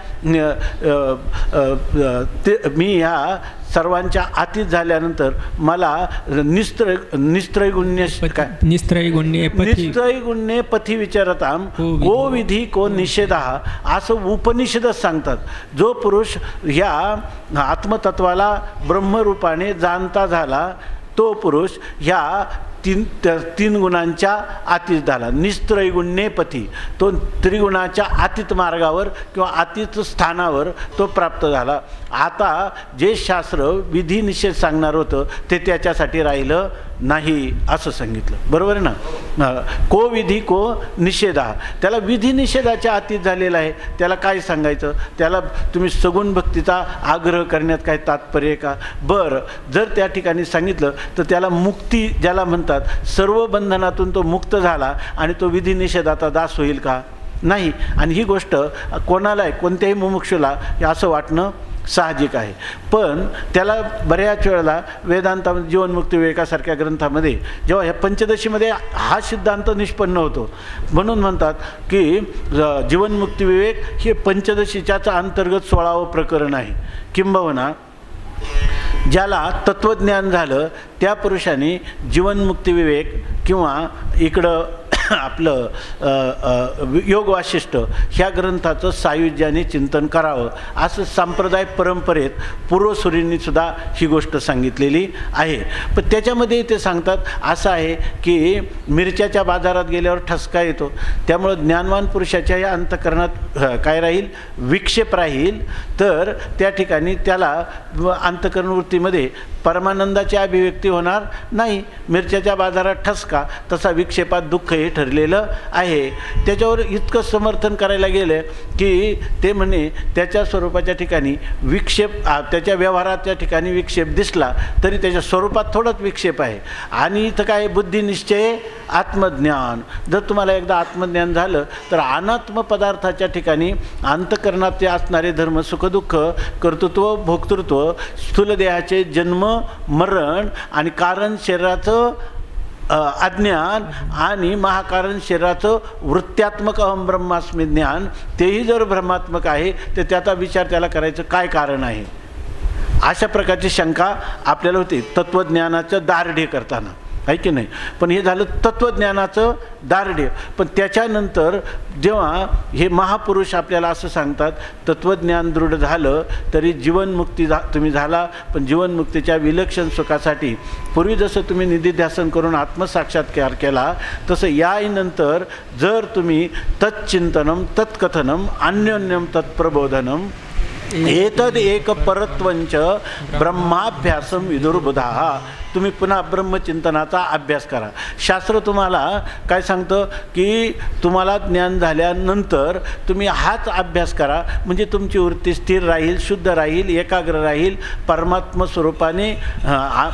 मी ह्या सर्वांच्या आतीत झाल्यानंतर मला निस्त्रैगुण्ये पथी विचारताम को विधी को निषेधा असं उपनिषदच सांगतात. जो पुरुष ह्या आत्मतत्वाला ब्रह्मरूपाने जाणता झाला तो पुरुष ह्या तीन गुणांच्या अतीत झाला. निस्त्रैगुण्ये पथी, तो त्रिगुणाच्या अतीत मार्गावर किंवा अतीत स्थानावर तो प्राप्त झाला. आता जे शास्त्र विधी निषेध सांगणार होतं ते त्याच्यासाठी राहिलं नाही असं सांगितलं. बरोबर आहे ना. को विधी को निषेधा, त्याला विधी निषेधाच्या अतीत झालेला आहे. त्याला काय सांगायचं? त्याला तुम्ही सगुण भक्तीचा आग्रह करण्यात काय तात्पर्य का? बरं, जर त्या ठिकाणी सांगितलं तर त्याला मुक्ती ज्याला म्हणतात, सर्व बंधनातून तो मुक्त झाला आणि तो विधी निषेधाचा दास होईल का? नाही. आणि ही गोष्ट कोणाला, कोणत्याही मुमुक्षूला असं वाटणं साहजिक आहे. पण त्याला बऱ्याच वेळेला वेदांतामध्ये जीवनमुक्ती विवेकासारख्या ग्रंथामध्ये जेव्हा ह्या पंचदशीमध्ये हा सिद्धांत निष्पन्न होतो, म्हणून म्हणतात की जीवनमुक्ती विवेक हे पंचदशीच्याच अंतर्गत 16वं प्रकरण आहे. किंबहुना ज्याला तत्त्वज्ञान झालं त्या पुरुषांनी जीवनमुक्ती विवेक किंवा इकडं आपलं योग वाशिष्ठ ह्या ग्रंथाचं सायुज्याने चिंतन करावं असं संप्रदाय परंपरेत पूर्वसुरींनी सुद्धा ही गोष्ट सांगितलेली आहे. पण त्याच्यामध्ये ते सांगतात असं आहे की मिरच्याच्या बाजारात गेल्यावर ठसका येतो, त्यामुळं ज्ञानवान पुरुषाच्या या अंतःकरणात काय राहील? विक्षेप राहील. तर त्या ठिकाणी त्याला अंतःकरणवृत्तीमध्ये परमानंदाची अभिव्यक्ती होणार नाही. मिरच्याच्या बाजारात ठसका तसा विक्षेपात दुःख हे ठरलेलं आहे. त्याच्यावर इतकं समर्थन करायला गेलं की ते म्हणे त्याच्या स्वरूपाच्या ठिकाणी विक्षेप, त्याच्या व्यवहाराच्या ठिकाणी विक्षेप दिसला तरी त्याच्या स्वरूपात थोडंच विक्षेप आहे. आणि इथं काय? बुद्धिनिश्चय आत्मज्ञान. जर तुम्हाला एकदा आत्मज्ञान झालं तर अनात्म पदार्थाच्या ठिकाणी अंतःकरणात ते असणारे धर्म, सुखदुःख, कर्तृत्व, भोक्तृत्व, स्थूल देहाचे जन्म मरण आणि कारण शरीराचं अज्ञान आणि महाकारण शरीराचं वृत्त्यात्मक अहम ब्रह्मास्मी ज्ञान, तेही जर भ्रमात्मक आहे तर त्याचा विचार त्याला करायचं काय कारण आहे? अशा प्रकारची शंका आपल्याला होती तत्त्वज्ञानाचं दारढे करताना, आहे की नाही. पण हे झालं तत्त्वज्ञानाचं दारढ्य. पण त्याच्यानंतर जेव्हा हे महापुरुष आपल्याला असं सांगतात तत्त्वज्ञान दृढ झालं तरी जीवनमुक्ती तुम्ही झाला, पण जीवनमुक्तीच्या विलक्षण सुखासाठी पूर्वी जसं तुम्ही निधिध्यासन करून आत्मसाक्षात्कार केला तसं यानंतर जर तुम्ही तच्चिंतनम तत्कथनम अन्योन्यम तत्प्रबोधनम एतद एक परत्वंच ब्रह्माभ्यासम विदुर्बुधा, तुम्ही पुन्हा ब्रह्मचिंतनाचा अभ्यास करा. शास्त्र तुम्हाला काय सांगतं की तुम्हाला ज्ञान झाल्यानंतर तुम्ही हाच अभ्यास करा, म्हणजे तुमची वृत्ती स्थिर राहील, शुद्ध राहील, एकाग्र राहील, परमात्म स्वरूपाने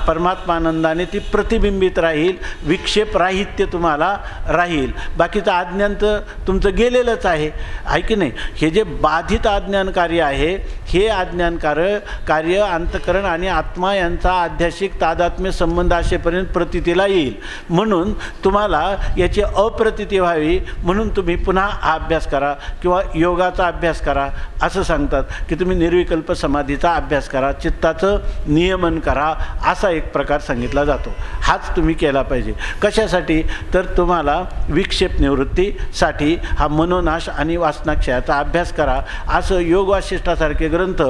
परमात्मानंदाने ती प्रतिबिंबित राहील, विक्षेप राहित्य तुम्हाला राहील. बाकीचं अज्ञान तर तुमचं गेलेलंच आहे की नाही. हे जे बाधित अज्ञान कार्य आहे हे अज्ञान कार्य अंतःकरण आणि आत्मा यांचा आध्यात्मिक तादात्म्य संबंध असेपर्यंत प्रतीतीला येईल. म्हणून तुम्हाला याची अप्रतीती व्हावी म्हणून तुम्ही पुन्हा हा अभ्यास करा किंवा योगाचा अभ्यास करा. असं सांगतात की तुम्ही निर्विकल्प समाधीचा अभ्यास करा, चित्ताचं नियमन करा, असा एक प्रकार सांगितला जातो. हाच तुम्ही केला पाहिजे. कशासाठी? तर तुम्हाला विक्षेप निवृत्तीसाठी हा मनोनाश आणि वासनाक्षयाचा अभ्यास करा. असं योग वाशिष्ठासारखे ग्रंथ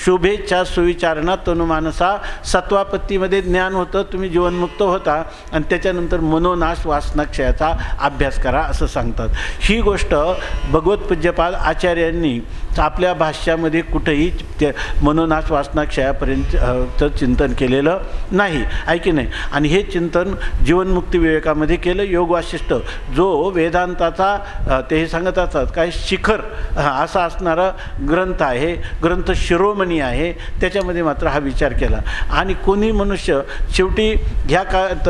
शुभेच्छा सुविचारणात तनुमानसा सत्वापत्तीमध्ये ज्ञान होतं, तुम्ही जीवनमुक्त होता आणि त्याच्यानंतर मनोनाश वासनाक्षयाचा अभ्यास करा असं सांगतात. ही गोष्ट भगवत पूज्यपाद आचार्यांनी आपल्या भाष्यामध्ये कुठेही ते मनोनाश वासनाक्षयापर्यंतचं चिंतन केलेलं नाही, आहे की नाही. आणि हे चिंतन जीवनमुक्ती विवेकामध्ये केलं. योग वाशिष्ठ जो वेदांताचा तेही सांगत असतात काय शिखर असा असणारा ग्रंथ आहे, ग्रंथ शिरोमणी आहे, त्याच्यामध्ये मात्र हा विचार केला. आणि कोणी मनुष्य शेवटी ह्या काळात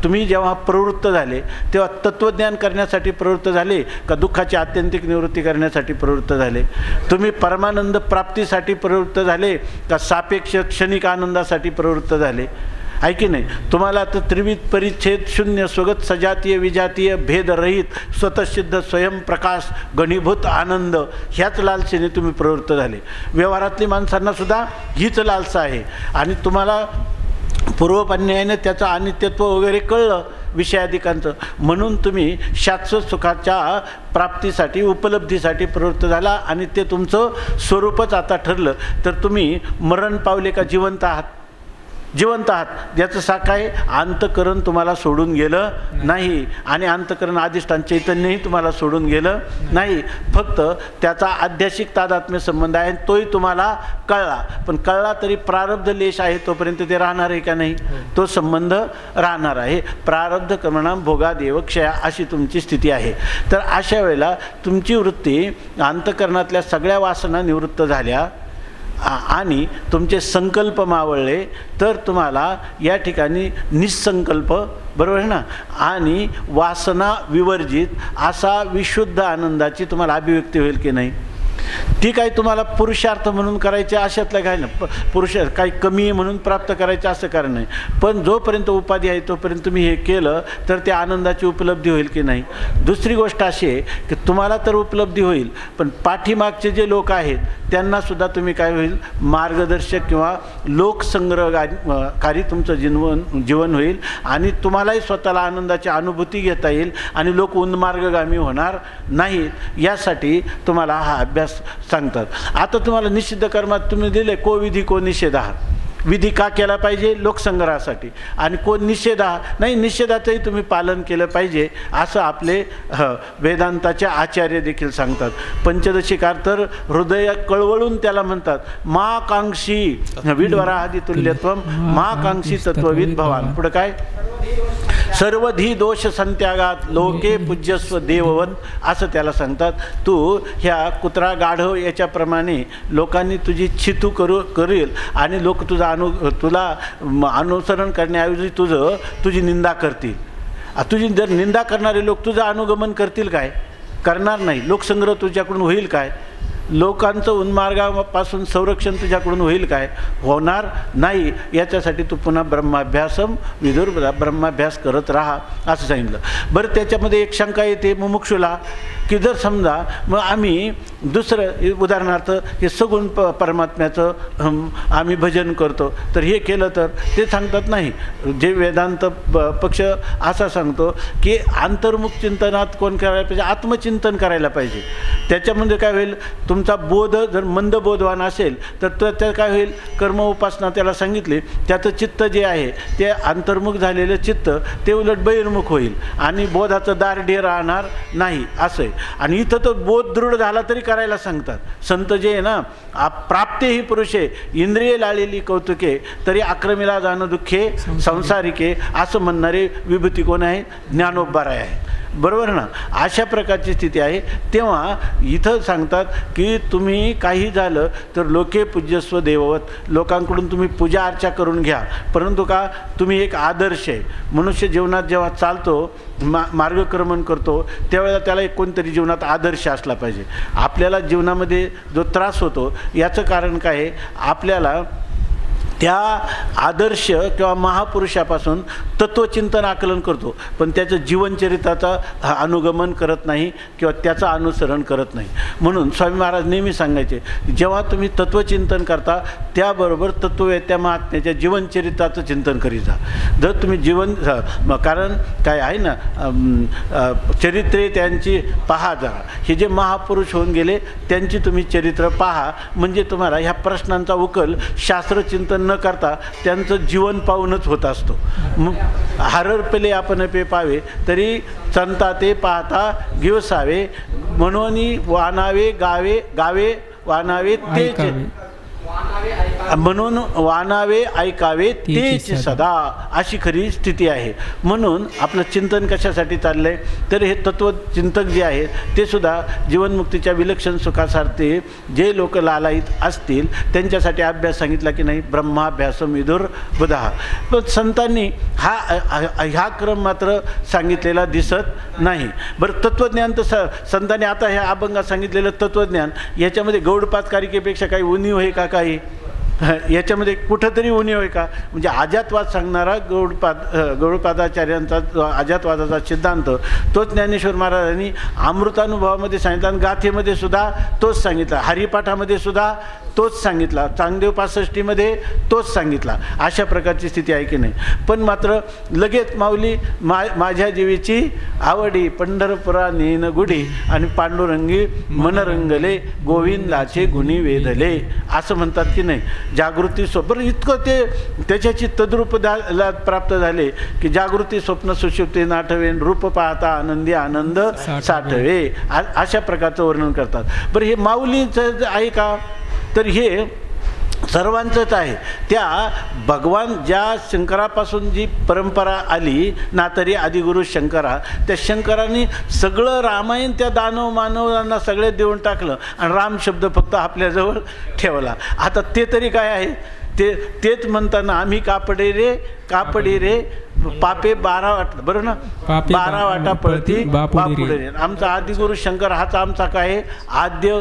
तुम्ही जेव्हा प्रवृत्त झाले तेव्हा तत्त्वज्ञान करण्यासाठी प्रवृत्त झाले का दुःखाची आत्यंतिक निवृत्ती करण्यासाठी प्रवृत्त झाले? तुम्ही परमानंद प्राप्तीसाठी प्रवृत्त झाले का सापेक्ष क्षणिक आनंदासाठी प्रवृत्त झाले? आहे की नाही. तुम्हाला तर त्रिविध परिच्छेद शून्य स्वगत सजातीय विजातीय भेदरहित स्वतःसिद्ध स्वयंप्रकाश घनीभूत आनंद ह्याच लालसेने तुम्ही प्रवृत्त झाले. व्यवहारातली माणसांना सुद्धा हीच लालसा आहे. आणि तुम्हाला पूर्वपर्यायाने त्याचं अनित्यत्व वगैरे कळलं विषयाधिकांचं, म्हणून तुम्ही शाश्वत सुखाच्या प्राप्तीसाठी उपलब्धीसाठी प्रवृत्त झाला आणि ते तुमचं स्वरूपच आता ठरलं. तर तुम्ही मरण पावले का जिवंत आहात? जिवंत आहात याचं साक्ष आहे अंतःकरण तुम्हाला सोडून गेलं नाही आणि अंतःकरण अधिष्ठान चैतन्यही तुम्हाला सोडून गेलं नाही. फक्त त्याचा आध्यात्मिक तादात्म्य संबंध आहे तोही तुम्हाला कळला. पण कळला तरी प्रारब्ध लेश आहे तोपर्यंत ते राहणार आहे का नाही? तो संबंध राहणार आहे. प्रारब्ध कर्मणाम भोगादेव क्षया अशी तुमची स्थिती आहे. तर अशा वेळेला तुमची वृत्ती अंतःकरणातल्या सगळ्या वासना निवृत्त झाल्या आणि तुमचे संकल्प मावळले तर तुम्हाला या ठिकाणी निसंकल्प, बरोबर आहे ना, आणि वासना विवर्जित असा विशुद्ध आनंदाची तुम्हाला अभिव्यक्ती होईल की नाही? ती काही तुम्हाला पुरुषार्थ म्हणून करायचे अशातलं काय ना, पुरुष काही कमी आहे म्हणून प्राप्त करायचं असं कारण नाही. पण जोपर्यंत उपाधी आहे तोपर्यंत तुम्ही हे केलं तर त्या आनंदाची उपलब्धी होईल की नाही? दुसरी गोष्ट अशी आहे की तुम्हाला तर उपलब्धी होईल पण पाठीमागचे जे लोक आहेत त्यांनासुद्धा तुम्ही काय होईल मार्गदर्शक किंवा लोकसंग्रहकारी तुमचं जीवन होईल आणि तुम्हालाही स्वतःला आनंदाची अनुभूती घेता येईल आणि लोक उन्मार्गगामी होणार नाहीत. यासाठी तुम्हाला हा अभ्यास सांगतात. आता तुम्हाला निषिद्ध कर्मात तुम्ही दिले को विधी को निषेध. विधी का केला पाहिजे? लोकसंग्रहासाठी. आणि कोण निषेधा नाही, निषेधाचंही तुम्ही पालन केलं पाहिजे असं आपले वेदांताचे आचार्य देखील सांगतात. पंचदशिकार तर हृदय कळवळून त्याला म्हणतात महाकांक्षी विडवराहादी तुल्यत्वम महाकांक्षी तत्वविद भवान. पुढं काय? सर्वधी दोष संत्यागात लोके पूज्यस्व देववत असं त्याला सांगतात. तू ह्या कुत्रा गाढव याच्याप्रमाणे लोकांनी तुझी छितू करेल आणि लोक तुला अनुसरण करण्याऐवजी तुझी निंदा करतील. तुझी जर निंदा करणारे लोक तुझं अनुगमन करतील काय? करणार नाही. लोकसंग्रह तुझ्याकडून होईल काय? लोकांचं उन्मार्गापासून संरक्षण तुझ्याकडून होईल काय? होणार नाही. याच्यासाठी तू पुन्हा ब्रह्माभ्यासम विदुर ब्रह्माभ्यास करत राहा असं सांगितलं. बरं, त्याच्यामध्ये एक शंका येते मुमुक्षुला की जर समजा मग आम्ही दुसरं उदाहरणार्थ हे सगुण परमात्म्याचं आम्ही भजन करतो तर हे केलं तर ते सांगतात नाही. जे वेदांत पक्ष असा सांगतो की अंतर्मुख चिंतनात कोण करायला पाहिजे? आत्मचिंतन करायला पाहिजे. त्याच्यामध्ये काय होईल? तुमचा बोध जर मंदबोधवान असेल तर त्यात काय होईल? कर्म उपासना त्याला सांगितली, त्याचं चित्त जे आहे ते अंतर्मुख झालेलं चित्त ते उलट बहिर्मुख होईल आणि बोधाचं दारढे राहणार नाही असं आहे. आणि इथं तर बोध दृढ झाला तरी करायला सांगतात. संत जे आहे ना, प्राप्ते ही पुरुषे इंद्रिय लाळलेली कौतुके तरी आक्रमीला जाणं दुःखे संसारिके असं म्हणणारे विभूती कोण आहे? ज्ञानोबराय आहे. बरोबर ना? अशा प्रकारची स्थिती आहे. तेव्हा इथं सांगतात की तुम्ही काही झालं तर लोके पूज्यस्व देववत, लोकांकडून तुम्ही पूजा अर्चा करून घ्या. परंतु का तुम्ही एक आदर्श आहे. मनुष्य जीवनात जेव्हा चालतो मार्गक्रमण करतो त्यावेळेला त्याला एक कोणतरी जीवनात आदर्श असला पाहिजे. आपल्याला जीवनामध्ये जो त्रास होतो याचं कारण काय आहे? आपल्याला त्या आदर्श किंवा महापुरुषापासून तत्त्वचिंतन आकलन करतो पण त्याचं जीवनचरित्राचा अनुगमन करत नाही किंवा त्याचं अनुसरण करत नाही. म्हणून स्वामी महाराज नेहमी सांगायचे जेव्हा तुम्ही तत्त्वचिंतन करता त्याबरोबर तत्त्ववेत्या महात्म्याच्या जीवनचरित्राचं चिंतन करीत जा. जर तुम्ही कारण काय आहे ना, चरित्रे त्यांची पहा जरा. हे जे महापुरुष होऊन गेले त्यांची तुम्ही चरित्र पहा म्हणजे तुम्हाला ह्या प्रश्नांचा उकल शास्त्रचिंतन न करता त्यांचं जीवन पाहूनच होत असतो. मग हररपले आपण पे पावे तरी संता ते पाहता गिवसावे म्हणून वानावे गावे वानावे तेच म्हणून वानावे ऐकावे तेच सदा अशी खरी स्थिती आहे. म्हणून आपलं चिंतन कशासाठी चाललं आहे तर हे तत्वचिंतक जे आहेत ते सुद्धा जीवनमुक्तीच्या विलक्षण सुखासारखे जे लोक लालायित असतील त्यांच्यासाठी अभ्यास सांगितला की नाही? ब्रह्माभ्यासम विदुर बुधा. पण संतांनी हा क्रम मात्र सांगितलेला दिसत नाही. बरं, तत्त्वज्ञान तर संतांनी आता ह्या अभंगात सांगितलेलं तत्त्वज्ञान याच्यामध्ये गौडपादकारिकेपेक्षा काही उणीव आहे का? काही याच्यामध्ये कुठंतरी उणीव आहे का? म्हणजे अजातवाद सांगणारा गौडपादाचार्यांचा अजातवादाचा सिद्धांत तोच ज्ञानेश्वर महाराजांनी अमृतानुभवामध्ये सांगितला आणि गाथेमध्ये सुद्धा तोच सांगितला. हरिपाठामध्ये सुद्धा तोच सांगितला, चांगदेव 65मध्ये तोच सांगितला. अशा प्रकारची स्थिती आहे की नाही. पण मात्र लगेच माऊली माझ्या जीवीची आवडी पंढरपुरा नेन गुढी आणि पांडुरंगी मनरंगले गोविंदाचे गुणी वेधले असं म्हणतात की नाही. जागृती स्वप्न इतकं ते त्याच्याची तद्रूपला प्राप्त झाले की जागृती स्वप्न सुषुप्ती नाठवेन रूप पाहता आनंदी आनंद साठवे अशा प्रकारचं वर्णन करतात. बरं हे माऊलीचं आहे का, तर हे सर्वांचंच आहे. त्या भगवान ज्या शंकरापासून जी परंपरा आली ना, तरी आदिगुरु शंकरा, त्या शंकरांनी सगळं रामायण त्या दानव मानवांना सगळे देऊन टाकलं आणि राम शब्द फक्त आपल्याजवळ ठेवला. आता ते तरी काय आहे, तेच म्हणताना आम्ही कापडी रे पापे 12 वाट, बरं ना, 12 वाटा पळती बापुडे. आमचा आदिगुरु शंकर हाच आमचा काय आद्य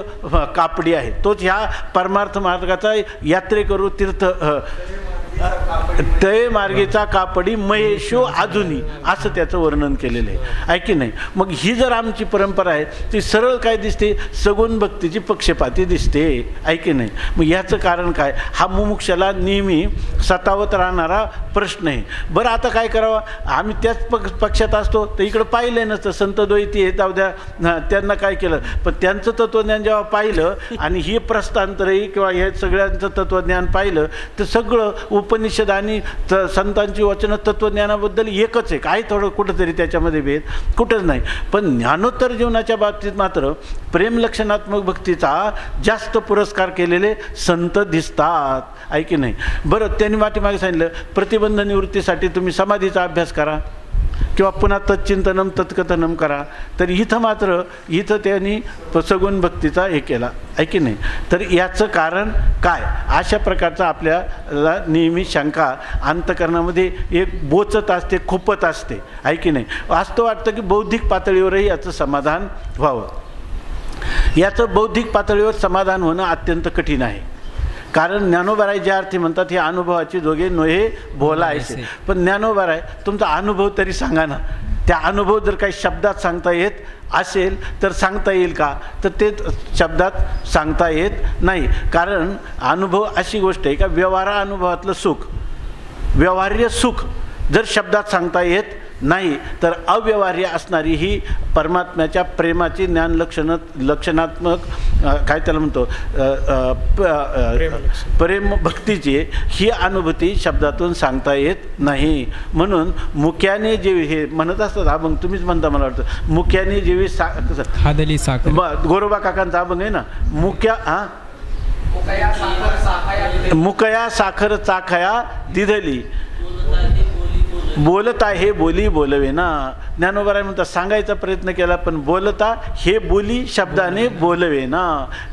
कापडी आहे. तोच ह्या परमार्थ मार्गाचा यात्रेकरू तीर्थ तय मार्गेचा कापडी महेशो आधुनी असं त्याचं वर्णन केलेलं आहे की नाही. मग ही जर आमची परंपरा आहे ती सरळ काय दिसते, सगुण भक्तीची पक्षपाती दिसते आहे की नाही. मग याचं कारण काय, हा मुमुक्षाला नेहमी सतावत राहणारा प्रश्न आहे. बरं आता काय करावं, आम्ही त्याच पक्षात असतो तर इकडं पाहिलं नसतं. संत द्वैती हे जाऊ द्या, त्यांना काय केलं, पण त्यांचं तत्त्वज्ञान जेव्हा पाहिलं आणि ही प्रस्थांतरही किंवा हे सगळ्यांचं तत्त्वज्ञान पाहिलं तर सगळं उपनिषद आणि संतांची वचनं तत्त्वज्ञानाबद्दल एकच आहे. काही थोडं कुठंतरी त्याच्यामध्ये भेद कुठंच नाही. पण ज्ञानोत्तर जीवनाच्या बाबतीत मात्र प्रेमलक्षणात्मक भक्तीचा जास्त पुरस्कार केलेले संत दिसतात आहे की नाही. बरं, त्यांनी पाठीमागे सांगितलं प्रतिबंध निवृत्तीसाठी तुम्ही समाधीचा अभ्यास करा किंवा पुन्हा तच्चिंतनम तत्कथनम करा. तर इथं त्यांनी सगुण भक्तीचा हे केला आहे की नाही. तर याचं कारण काय, अशा प्रकारचा आपल्याला नेहमी शंका अंतकरणामध्ये एक बोचत असते, खुपत असते आहे की नाही. असं वाटतं की बौद्धिक पातळीवरही याचं समाधान व्हावं. याचं बौद्धिक पातळीवर समाधान होणं अत्यंत कठीण आहे. कारण ज्ञानोबाराय ज्या अर्थी म्हणतात हे अनुभवाची दोघे नोहे बोलायचे. पण ज्ञानोबाराय तुमचा अनुभव तरी सांगा ना. त्या अनुभव जर काही शब्दात सांगता येत असेल तर सांगता येईल का, तर ते शब्दात सांगता येत नाही. कारण अनुभव अशी गोष्ट आहे का व्यवहारानुभवातलं सुख, व्यवहार्य सुख जर शब्दात सांगता येत नाही तर अव्यवहार्य असणारी ही परमात्म्याच्या प्रेमाची लक्षणात्मक काय त्याला म्हणतो प्रेम भक्तीची ही अनुभूती शब्दातून सांगता येत नाही. म्हणून मुक्याने जेवी हे म्हणत असतात, अभंग तुम्हीच म्हणता मला वाटतं, मुक्याने जेवी हादली साखर, गोरोबा काकांचा अभंग आहे ना, मुकया साखर चाखया दिधली बोलता हे बोली बोलवे ना. ज्ञानोबाराय म्हणतात सांगायचा प्रयत्न केला पण बोलता हे बोली शब्दाने बोलवे ना.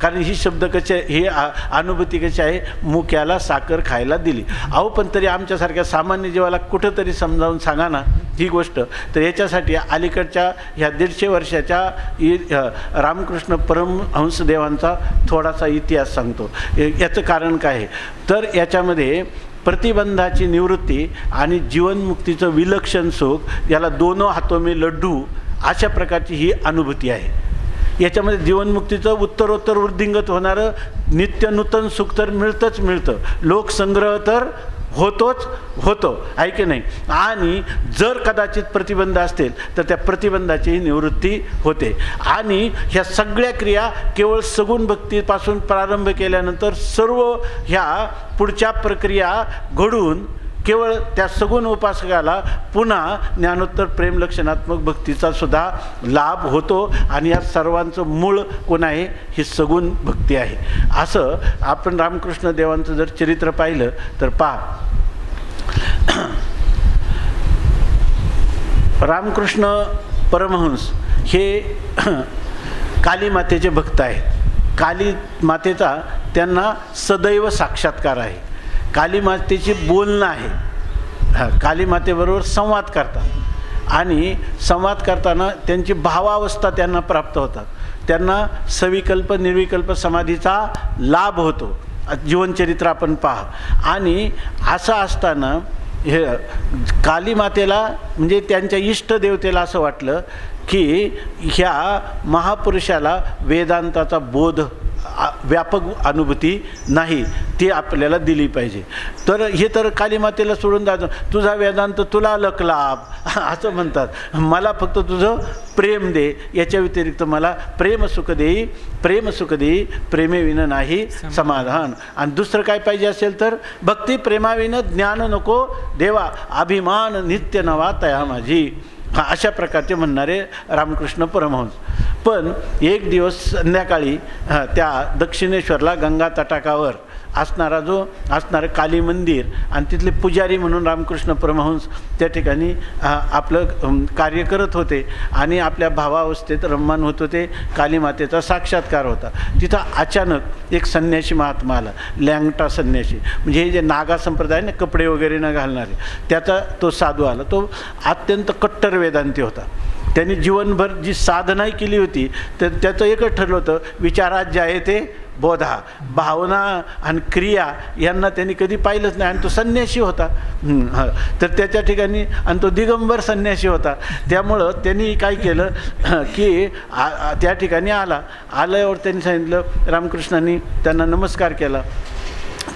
कारण ही शब्द कसे, ही अनुभूती कशी आहे, मुक्याला साखर खायला दिली. अहो पण तरी आमच्यासारख्या सामान्य जीवाला कुठंतरी समजावून सांगा ना ही गोष्ट. तर याच्यासाठी अलीकडच्या ह्या 150 वर्षाच्या रामकृष्ण परमहंसदेवांचा थोडासा इतिहास सांगतो. याचं कारण काय आहे, तर याच्यामध्ये प्रतिबंधाची निवृत्ती आणि जीवनमुक्तीचं विलक्षण सुख, याला दोनों हातों में लड्डू अशा प्रकारची ही अनुभूती आहे. याच्यामध्ये जीवनमुक्तीचं उत्तरोत्तर वृद्धिंगत होणारं नित्य नूतन सुख तर मिळतं, लोकसंग्रह तर होतो आहे की नाही. आणि जर कदाचित प्रतिबंध असतील तर त्या प्रतिबंधाची निवृत्ती होते. आणि ह्या सगळ्या क्रिया केवळ सगुण भक्तीपासून प्रारंभ केल्यानंतर सर्व ह्या पुढच्या प्रक्रिया घडून केवळ त्या सगुण उपासकाला पुन्हा ज्ञानोत्तर प्रेमलक्षणात्मक भक्तीचा सुद्धा लाभ होतो. आणि या सर्वांचं मूळ कोण आहे, ही सगुण भक्ती आहे. असं आपण रामकृष्ण देवांचं जर चरित्र पाहिलं तर पहा, रामकृष्ण परमहंस हे काली मातेचे भक्त आहेत. काली मातेचा त्यांना सदैव साक्षात्कार आहे. काली मातेची बोलणं आहे, काली मातेबरोबर संवाद करतात आणि संवाद करताना त्यांची भावावस्था त्यांना प्राप्त होतात. त्यांना सविकल्प निर्विकल्प समाधीचा लाभ होतो. जीवनचरित्र आपण पहा. आणि असं असताना हे काली मातेला म्हणजे त्यांच्या इष्टदेवतेला असं वाटलं की ह्या महापुरुषाला वेदांताचा बोध व्यापक अनुभूती नाही, ती आपल्याला दिली पाहिजे. तर हे तर कालीमातेला सोडून जातो, तुझा वेदांत तुला लकलाभ असं म्हणतात. मला फक्त तुझं प्रेम दे, याच्या व्यतिरिक्त मला प्रेमसुख देई, प्रेमसुख देई, प्रेमेविन नाही समाधान. आणि दुसरं काय पाहिजे असेल तर भक्ती प्रेमाविन ज्ञान नको देवा, अभिमान नित्य नवा तया माझी. अशा प्रकारचे म्हणणारे रामकृष्ण परमहंस. पण एक दिवस संध्याकाळी त्या दक्षिणेश्वरला गंगा तटाकावर असणारं काली मंदिर आणि तिथले पुजारी म्हणून रामकृष्ण परमहंस त्या ठिकाणी आपलं कार्य करत होते आणि आपल्या भावावस्थेत रममान होत होते. कालीमातेचा साक्षात्कार होता. तिथं अचानक एक संन्यासी महात्मा आला, लँगटा संन्यासी, म्हणजे हे जे नागा संप्रदाय ना, कपडे वगैरे न घालणारे, त्याचा तो साधू आला. तो अत्यंत कट्टर वेदांती होता. त्यांनी जीवनभर जी साधना केली होती तर त्याचं एकच ठरलं होतं, विचारात जे आहे ते बोधा, भावना आणि क्रिया यांना त्यांनी कधी पाहिलंच नाही. आणि तो संन्यासी होता. तर त्याच्या ठिकाणी, आणि तो दिगंबर संन्यासी होता. त्यामुळं त्यांनी काय केलं की त्या ठिकाणी आल्यावर त्यांनी सांगितलं, रामकृष्णांनी त्यांना नमस्कार केला.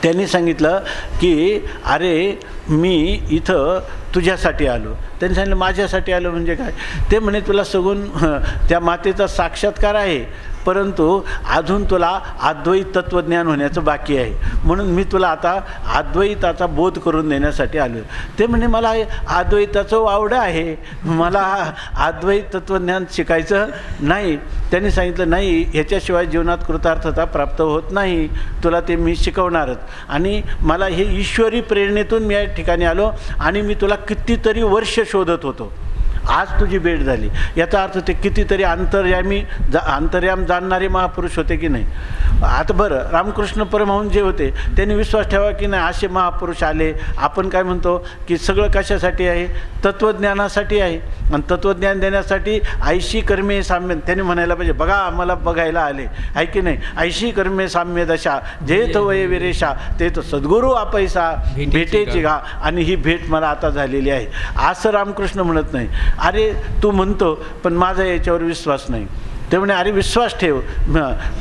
त्यांनी सांगितलं की अरे मी इथं तुझ्यासाठी आलो. त्यांनी सांगितलं माझ्यासाठी आलो म्हणजे काय? ते म्हणे तुला सगून त्या मातेचा साक्षात्कार आहे, परंतु अजून तुला अद्वैत तत्त्वज्ञान होण्याचं बाकी आहे, म्हणून मी तुला आता अद्वैताचा बोध करून देण्यासाठी आलो. ते म्हणे मला अद्वैताचं वावडं आहे, मला अद्वैत तत्त्वज्ञान शिकायचं नाही. त्यांनी सांगितलं नाही, ह्याच्याशिवाय जीवनात कृतार्थता प्राप्त होत नाही, तुला ते मी शिकवणारच. आणि मला हे ईश्वरी प्रेरणेतून मी या ठिकाणी आलो आणि मी तुला कितीतरी वर्ष शोधत होतो. आज तुझी भेट झाली, याचा अर्थ ते कितीतरी अंतर्याम जाणणारे महापुरुष होते की नाही. आता बरं, रामकृष्ण परमहंस जे होते त्यांनी विश्वास ठेवा की नाही, असे महापुरुष आले. आपण काय म्हणतो की सगळं कशासाठी आहे? तत्त्वज्ञानासाठी आहे. आणि तत्त्वज्ञान देण्यासाठी ऐशी कर्मे साम्य, त्यांनी म्हणायला पाहिजे बघा मला बघायला आले आहे की नाही. ऐशी कर्मे साम्य दशा जेथ वय विरेशा, ते तर सद्गुरू आपैसा भेटेची गा, आणि ही भेट मला आता झालेली आहे, असं रामकृष्ण म्हणत नाही. अरे तू म्हणतो पण माझा याच्यावर विश्वास नाही. ते म्हणे अरे विश्वास ठेव,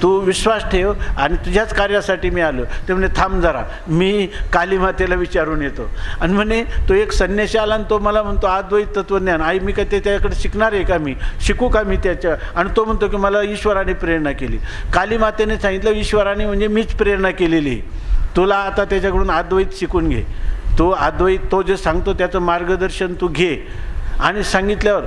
तू विश्वास ठेव आणि तुझ्याच कार्यासाठी मी आलो. ते म्हणे थांब जरा, मी कालीमातेला विचारून येतो. आणि म्हणे तो एक संन्यासी आला आणि तो मला म्हणतो अद्वैत तत्त्वज्ञान आई मी काय त्याच्याकडे शिकणार आहे का, मी शिकू का मी त्याच्या? आणि तो म्हणतो की मला ईश्वराने प्रेरणा केली. कालीमातेने सांगितलं ईश्वराने म्हणजे मीच प्रेरणा केलेली, तुला आता त्याच्याकडून अद्वैत शिकून घे. तो अद्वैत तो जे सांगतो त्याचं मार्गदर्शन तू घे. आणि सांगितल्यावर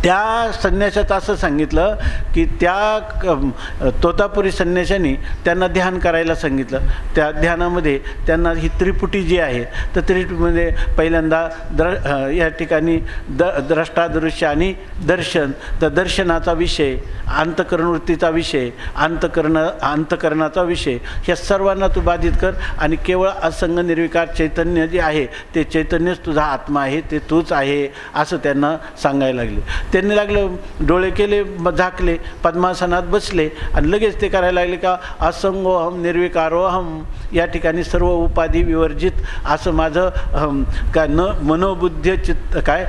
त्या संन्यासाचं असं सांगितलं की त्या तोतापुरी संन्याशाने त्यांना ध्यान करायला सांगितलं. त्या ध्यानामध्ये त्यांना ही त्रिपुटी जी आहे तर त्रिपुटीमध्ये पहिल्यांदा या ठिकाणी द्रष्टादृश्य आणि दर्शन, तर दर्शनाचा विषय, अंतःकरणवृत्तीचा विषय, अंतःकरणाचा विषय, ह्या सर्वांना तू बाधित कर आणि केवळ असंग निर्विकार चैतन्य जे आहे ते चैतन्यच तुझा आत्मा आहे, ते तूच आहे असं त्यांना सांगायला लागले. त्यांनी लागलं डोळे केले, झाकले, पद्मासनात बसले आणि लगेच ते करायला लागले का असंगोहम निर्विकारोहम, या ठिकाणी सर्व उपाधी विवर्जित असं माझं काय न मनोबुद्धी चित्त काय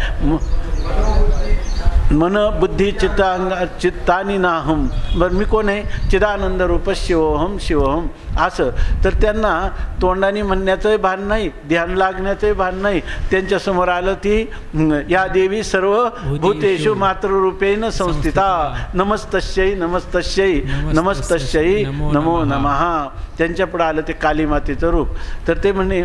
मन बुद्धी चित्तानी नाहम, बरं मी कोण आहे? चिदानंद रूप शिवोहम शिवोहम असं. तर त्यांना तोंडाने म्हणण्याचंही भान नाही, ध्यान लागण्याचंही भान नाही. त्यांच्यासमोर आलं ती या देवी सर्व भूतेषु मातृरूपेण संस्थिता, नमस्तस्यै नमस्तस्यै नमस्तस्यै नमो नमः. त्यांच्यापुढं आलं ते कालीमातेचं रूप. तर ते म्हणे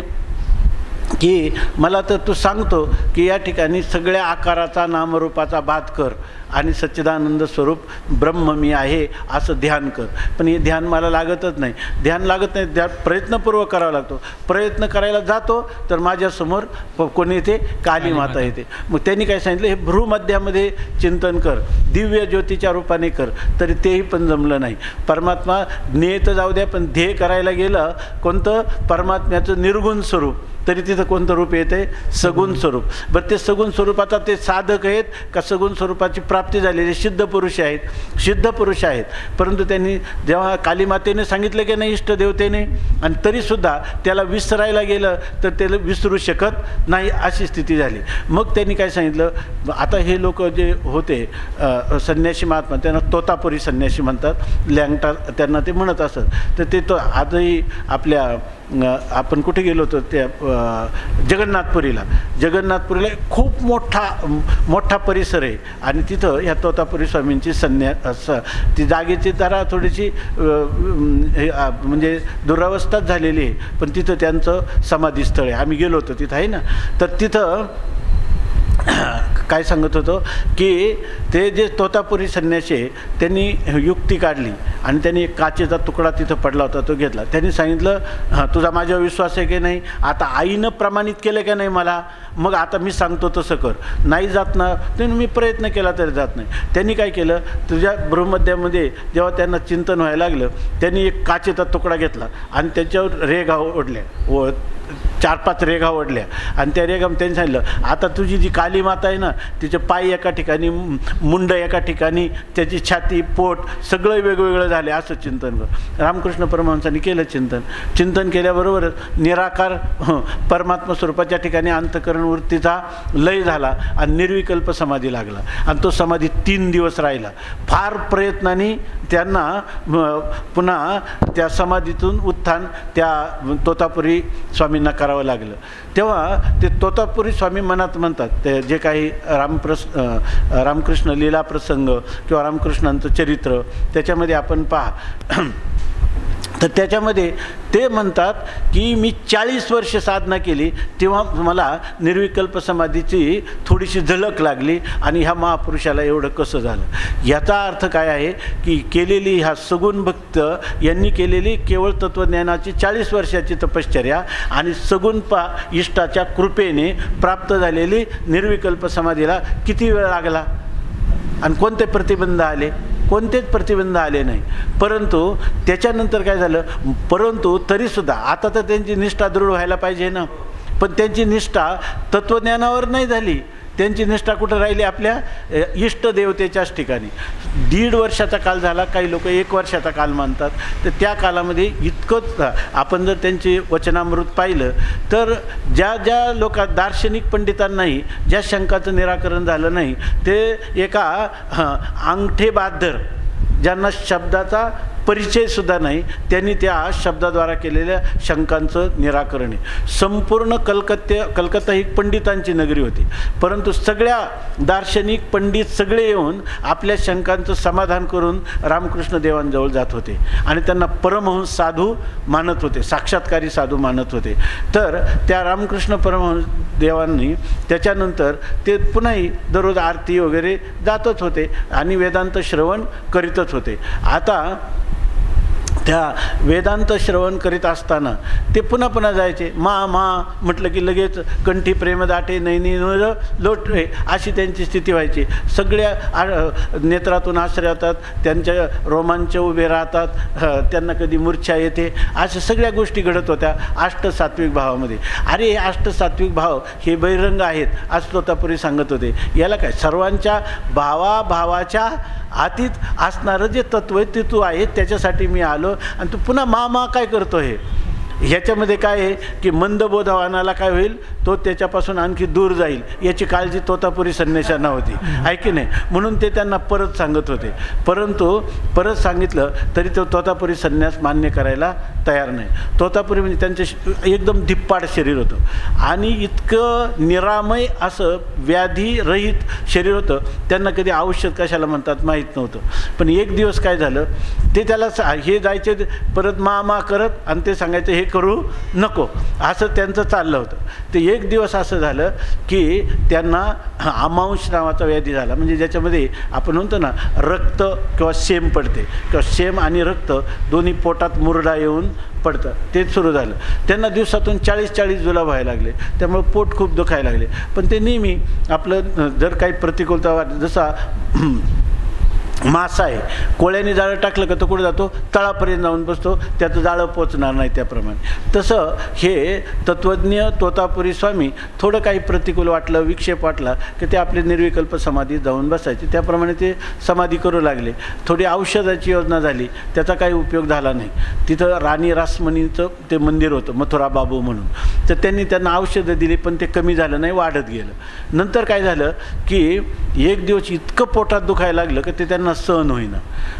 की मला तर तू सांगतो की या ठिकाणी सगळ्या आकाराचा नामरूपाचा बात कर आणि सच्चिदानंद स्वरूप ब्रह्म मी आहे असं ध्यान कर. पण हे ध्यान मला लागतच नाही, ध्यान लागत नाही, ध्यान प्रयत्नपूर्वक करावा लागतो. प्रयत्न करायला जातो तर माझ्यासमोर कोणी येते? कालीमाता येते. मग त्यांनी काय सांगितलं, हे भ्रूमध्यामध्ये चिंतन कर, दिव्य ज्योतीच्या रूपाने कर, तरी तेही पण जमलं नाही. परमात्मा ज्ञेय तर जाऊ द्या, पण ध्येय करायला गेलं कोणतं? परमात्म्याचं निर्गुण स्वरूप, तरी तिथं कोणतं रूप येते? सगुण स्वरूप. बरं ते सगुण स्वरूपाचा ते साधक आहेत का सगुण स्वरूपाची प्राप्ती झालेले सिद्ध पुरुष आहेत? सिद्ध पुरुष आहेत. परंतु त्यांनी जेव्हा कालीमातेने सांगितलं की नाही इष्टदेवतेने, आणि तरीसुद्धा त्याला विसरायला गेलं तर त्याला विसरू शकत नाही अशी स्थिती झाली. मग त्यांनी काय सांगितलं, आता हे लोक जे होते संन्यासी महात्मा, त्यांना तोतापुरी संन्यासी म्हणतात, लँगटा त्यांना ते म्हणत असत. तर ते तो आजही आपल्या आपण कुठे गेलो होतो त्या जगन्नाथपुरीला खूप मोठा परिसर आहे आणि तिथं ह्या तोतापुरी स्वामींची ती जागेची जरा थोडीशी म्हणजे दुरावस्थाच झालेली आहे, पण तिथं त्यांचं समाधीस्थळ आहे. आम्ही गेलो होतो तिथं आहे ना. तर तिथं काय सांगत होतो की ते जे तोतापुरी संन्यासी आहे त्यांनी युक्ती काढली आणि त्यांनी एक काचेचा तुकडा तिथं पडला होता, तो घेतला. त्यांनी सांगितलं, तुझा माझ्यावर विश्वास आहे की नाही, आता आईनं प्रमाणित केलं का नाही मला, मग आता मी सांगतो तसं कर. नाही जात ना, त्यांनी मी प्रयत्न केला तरी जात नाही. त्यांनी काय केलं, तुझ्या ब्रह्मध्यामध्ये जेव्हा त्यांना चिंतन व्हायला लागलं, त्यांनी एक काचेचा तुकडा घेतला आणि त्याच्यावर रेघा ओढल्या, 4-5 रेघा ओढल्या आणि त्या रेघा त्यांनी सांगितलं, आता तुझी जी काली माता आहे ना, तिचे पाय एका ठिकाणी, मुंड एका ठिकाणी, त्याची छाती, पोट सगळं वेगवेगळं झाले, असं चिंतन कर. रामकृष्ण परमहंसांनी केलं चिंतन केल्याबरोबरच निराकार परमात्मा स्वरूपाच्या ठिकाणी अंतःकरण वृत्तीचा लय झाला आणि निर्विकल्प समाधी लागला आणि तो समाधी 3 दिवस राहिला. फार प्रयत्नाने त्यांना पुन्हा त्या समाधीतून उत्थान त्या तोतापुरी स्वामींना करावं लागलं. तेव्हा ते तोतापुरी स्वामी मनात म्हणतात, ते जे काही रामकृष्ण लीला प्रसंग किंवा रामकृष्णांचं चरित्र त्याच्यामध्ये आपण पहा, तर त्याच्यामध्ये ते म्हणतात की मी 40 वर्ष साधना केली, तेव्हा मला निर्विकल्प समाधीची थोडीशी झलक लागली आणि ह्या महापुरुषाला एवढं कसं झालं. याचा अर्थ काय आहे की केलेली ह्या सगुण भक्त यांनी केलेली केवळ तत्त्वज्ञानाची 40 वर्षाची तपश्चर्या आणि सगुण इष्टाच्या कृपेने प्राप्त झालेली निर्विकल्प समाधीला किती वेळ लागला आणि कोणते प्रतिबंध आले, कोणतेच प्रतिबंध आले नाही. परंतु त्याच्यानंतर काय झालं, परंतु तरीसुद्धा आता तर त्यांची निष्ठा दृढ व्हायला पाहिजे ना, पण त्यांची निष्ठा तत्त्वज्ञानावर नाही झाली. त्यांची निष्ठा कुठं राहिली, आपल्या इष्टदेवतेच्याच ठिकाणी. 1.5 वर्षाचा काल झाला, काही लोक 1 वर्षाचा काल मानतात. तर त्या कालामध्ये इतकंच आपण जर त्यांचे वचनामृत पाहिलं तर ज्या लोका दार्शनिक पंडितांनाही ज्या शंकाचं निराकरण झालं नाही, ते एका अंगठेबहाद्दर ज्यांना शब्दाचा परिचयसुद्धा नाही, त्यांनी त्या शब्दाद्वारा केलेल्या शंकांचं निराकरण आहे. संपूर्ण कलकत्ता ही पंडितांची नगरी होती, परंतु सगळ्या दार्शनिक पंडित सगळे येऊन आपल्या शंकांचं समाधान करून रामकृष्ण देवांजवळ जात होते आणि त्यांना परमहंस साधू मानत होते, साक्षात्कारी साधू मानत होते. तर त्या रामकृष्ण परमहंस देवांनी त्याच्यानंतर ते पुन्हाही दररोज आरती वगैरे जातच होते आणि वेदांत श्रवण करीतच होते. आता त्या वेदांत श्रवण करीत असताना ते पुन्हा जायचे. मा म्हटलं की लगेच कंठी प्रेमदाटे नैनी लोटरे, अशी त्यांची स्थिती व्हायची. सगळ्या नेत्रातून आश्रय होतात, त्यांच्या रोमांच उभे राहतात, त्यांना कधी मूर्छा येते, अशा सगळ्या गोष्टी घडत होत्या अष्टसात्विक भावामध्ये. अरे हे अष्टसात्विक भाव हे बहिरंग आहेत असं तोतापुरी सांगत होते. याला काय, सर्वांच्या भावाच्या आतीत असणारं जे तत्व आहे ते तू आहे, त्याच्यासाठी मी आलो आणि तू पुन्हा मा काय करतो. हे ह्याच्यामध्ये काय आहे की मंदबोधवानाला काय होईल, तो त्याच्यापासून आणखी दूर जाईल याची काळजी तोतापुरी संन्याशांना होती, आहे की नाही. म्हणून ते त्यांना परत सांगत होते, परंतु परत सांगितलं तरी तो तोतापुरी संन्यास मान्य करायला तयार नाही. तोतापुरी म्हणजे त्यांचं एकदम धिप्पाड शरीर होतं आणि इतकं निरामय असं व्याधीरहित शरीर होतं. त्यांना कधी औषध कशाला म्हणतात माहीत नव्हतं. पण एक दिवस काय झालं, ते त्याला हे जायचे परत मा करत आणि ते सांगायचं हे करू नको, असं त्यांचं चाललं होतं. ते एक दिवस असं झालं की त्यांना अमांश नावाचा व्याधी झाला, म्हणजे ज्याच्यामध्ये आपण म्हणतो ना रक्त किंवा शेम पडते, किंवा शेम आणि रक्त दोन्ही पोटात मुरडा येऊन पडतं, तेच सुरू झालं. त्यांना दिवसातून 40 जुलाब व्हायला लागले, त्यामुळे पोट खूप दुखायला लागले. पण ते नेहमी आपलं जर काही प्रतिकूलता जसा मासा आहे, कोळ्याने जाळं टाकलं का तो कुठं जातो, तळापर्यंत जाऊन बसतो, त्याचं जाळं पोचणार नाही. त्याप्रमाणे तसं हे तत्त्वज्ञ तोतापुरी स्वामी थोडं काही प्रतिकूल वाटलं, विक्षेप वाटला की ते आपले निर्विकल्प समाधीत जाऊन बसायचे. त्याप्रमाणे ते समाधी करू लागले. थोडी औषधाची योजना झाली, त्याचा काही उपयोग झाला नाही. तिथं राणी रासमणीचं ते मंदिर होतं, मथुरा बाबू म्हणून, तर त्यांनी त्यांना औषधं दिली, पण ते कमी झालं नाही, वाढत गेलं. नंतर काय झालं की एक दिवस इतकं पोटात दुखायला लागलं की ते त्यांना सहन होईना.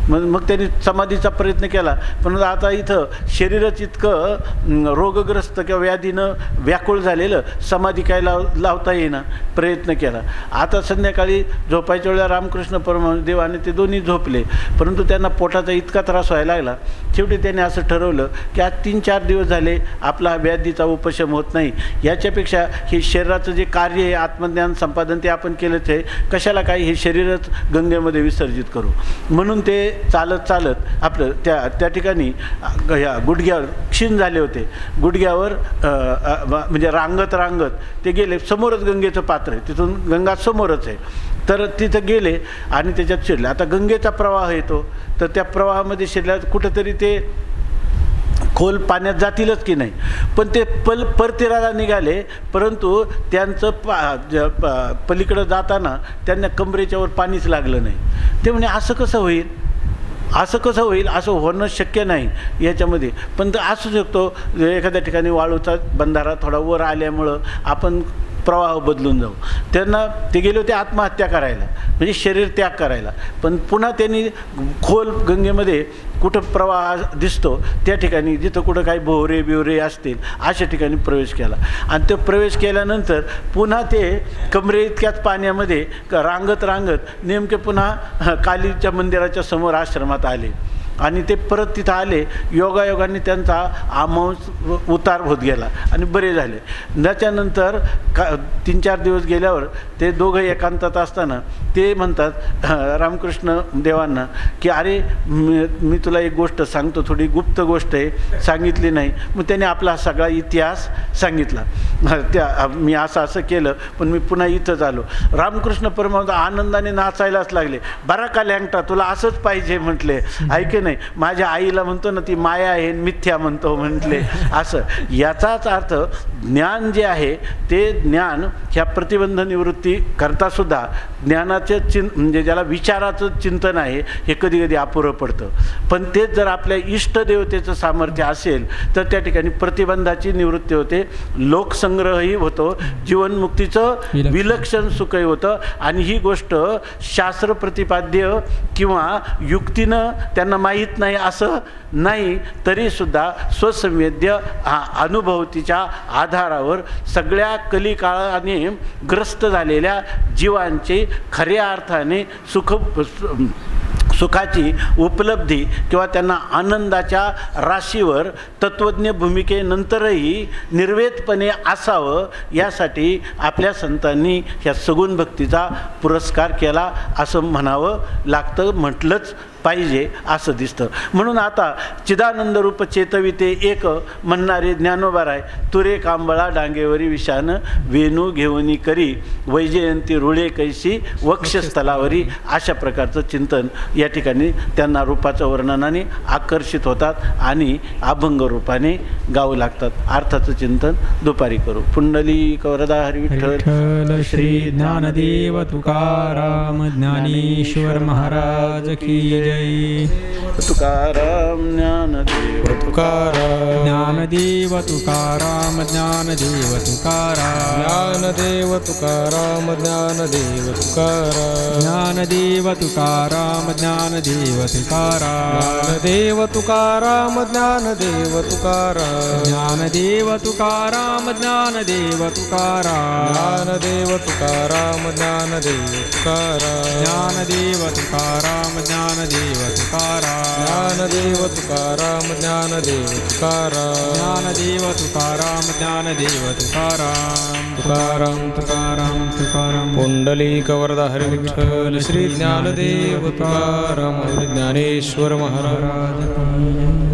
मग त्यांनी समाधीचा प्रयत्न केला, पण आता इथं शरीरच इतकं रोगग्रस्त किंवा व्याधीनं व्याकुळ झालेलं, समाधी काय लावता येईना. प्रयत्न केला. आता संध्याकाळी झोपायच्या वेळेला रामकृष्ण परमहंस देवाने ते दोन्ही झोपले, परंतु त्यांना पोटाचा इतका त्रास व्हायला लागला. शेवटी त्यांनी असं ठरवलं की आज 3-4 दिवस झाले आपला व्याधीचा उपशम होत नाही, याच्यापेक्षा हे शरीराचं जे कार्य आहे आत्मज्ञान संपादन ते आपण केलंच आहे, कशाला काय हे शरीरच गंगेमध्ये विसर्जित करू. म्हणून ते चालत चालत आपलं त्या ठिकाणी ह्या गुडघ्यावर क्षीण झाले होते. गुडघ्यावर म्हणजे रांगत ते गेले. समोरच गंगेचं पात्र आहे, तिथून गंगा समोरच आहे. तर तिथं गेले आणि त्याच्यात शिरले. आता गंगेचा प्रवाह येतो, तर त्या प्रवाहामध्ये शिरल्यावर कुठंतरी ते खोल पाण्यात जातीलच की नाही, पण ते परतीराला निघाले. परंतु त्यांचं पलीकडं जाताना त्यांना कमरेच्यावर पाणीच लागलं नाही. ते म्हणे असं कसं होईल, असं होणं शक्य नाही याच्यामध्ये. पण तर असू शकतो, एखाद्या ठिकाणी वाळूचा बंधारा थोडा वर आल्यामुळं आपण प्रवाह बदलून जाऊ. त्यांना ते गेले होते आत्महत्या करायला, म्हणजे शरीर त्याग करायला. पण पुन्हा त्यांनी खोल गंगेमध्ये कुठं प्रवाह दिसतो त्या ठिकाणी, जिथं कुठं काही भोवरे बिवरे असतील अशा ठिकाणी प्रवेश केला. आणि तो प्रवेश केल्यानंतर पुन्हा ते कमरे इतक्याच पाण्यामध्ये रांगत नेमके पुन्हा कालीच्या मंदिराच्या समोर आश्रमात आले. आणि ते परत तिथं आले. योगायोगाने त्यांचा आमांस उतार होत गेला आणि बरे झाले. त्याच्यानंतर 3-4 दिवस गेल्यावर ते दोघं एकांतात असताना ते म्हणतात रामकृष्ण देवांना की अरे मी तुला एक गोष्ट सांगतो, थोडी गुप्त गोष्ट आहे, सांगितली नाही. मग त्याने आपला सगळा इतिहास सांगितला. मी असं केलं, पण मी पुन्हा इथंच आलो. रामकृष्ण परमहंस आनंदाने नाचायलाच लागले. बरा का लँगटा, तुला असंच पाहिजे म्हटले. ऐके नाही, माझ्या आईला म्हणतो ना ती माया आहे मिथ्या म्हणतो म्हटले. असं याचाच अर्थ ज्ञान जे आहे ते ज्ञान ह्या प्रतिबंध निवृत्ती करतासुद्धा ज्ञानाचं म्हणजे ज्याला विचाराचं चिंतन आहे हे कधी कधी अपुरं पडतं. पण तेच जर आपल्या इष्टदेवतेचं सामर्थ्य असेल तर त्या ठिकाणी प्रतिबंधाची निवृत्ती होते, लोकसंग्रहही होतो, जीवनमुक्तीचं विलक्षण सुखही होतं. आणि ही गोष्ट शास्त्र प्रतिपाद्य किंवा युक्तीनं त्यांना माहीत नाही असं नाही, तरीसुद्धा स्वसंवेद्य अनुभूतीच्या आधारावर सगळ्या कलिकाळाने ग्रस्त झालेल्या जीवांचे खऱ्या अर्थाने सुखाची उपलब्धी किंवा त्यांना आनंदाच्या राशीवर तत्त्वज्ञ भूमिकेनंतरही निर्वेदपणे असावं यासाठी आपल्या संतांनी ह्या सगुण भक्तीचा पुरस्कार केला असं म्हणावं लागतं, म्हटलंच पाहिजे असं दिसतं. म्हणून आता चिदानंद रूप चेतविते एक म्हणणारे ज्ञानोबाराय, तुरे कांबळा डांगेवरी विषान वेणू घेऊनी करी वैजयंती रुळे कैसी वक्षस्थलावरी. अशा प्रकारचं चिंतन या ठिकाणी त्यांना रूपाच्या वर्णनाने आकर्षित होतात आणि अभंग रूपाने गाऊ लागतात. अर्थाचं चिंतन दुपारी करू. पुंडलिक वरदा हरी विठ्ठल श्री ज्ञानदेव तुकाराम ज्ञानेश्वर महाराज की जय. तुकाराम ज्ञानदेव तुकाराम ज्ञानदेव तुकाराम ज्ञानदेव तुकाराम ज्ञानदेव तुकाराम ज्ञानदेव तुकाराम ज्ञानदेव तुकाराम ज्ञानदेव तुकाराम ज्ञानदेव तुकाराम ज्ञानदेव तुकाराम ज्ञानदेव तुकाराम ज्ञानदेव तुकाराम ज्ञानदेव तुकाराम ज्ञानदेव तुकाराम ज्ञानदेव तुकाराम ज्ञानदेव तुकाराम ज्ञानदेव तुकाराम ज्ञानदेव तुकाराम ज्ञानदेव तुकाराम ज्ञानदेव तुकाराम तुकाराम तुकाराम तुकाराम पुंडलिक वरदा हरी विठ्ठल श्री ज्ञानदेव तुकाराम ज्ञानेश्वर महाराज.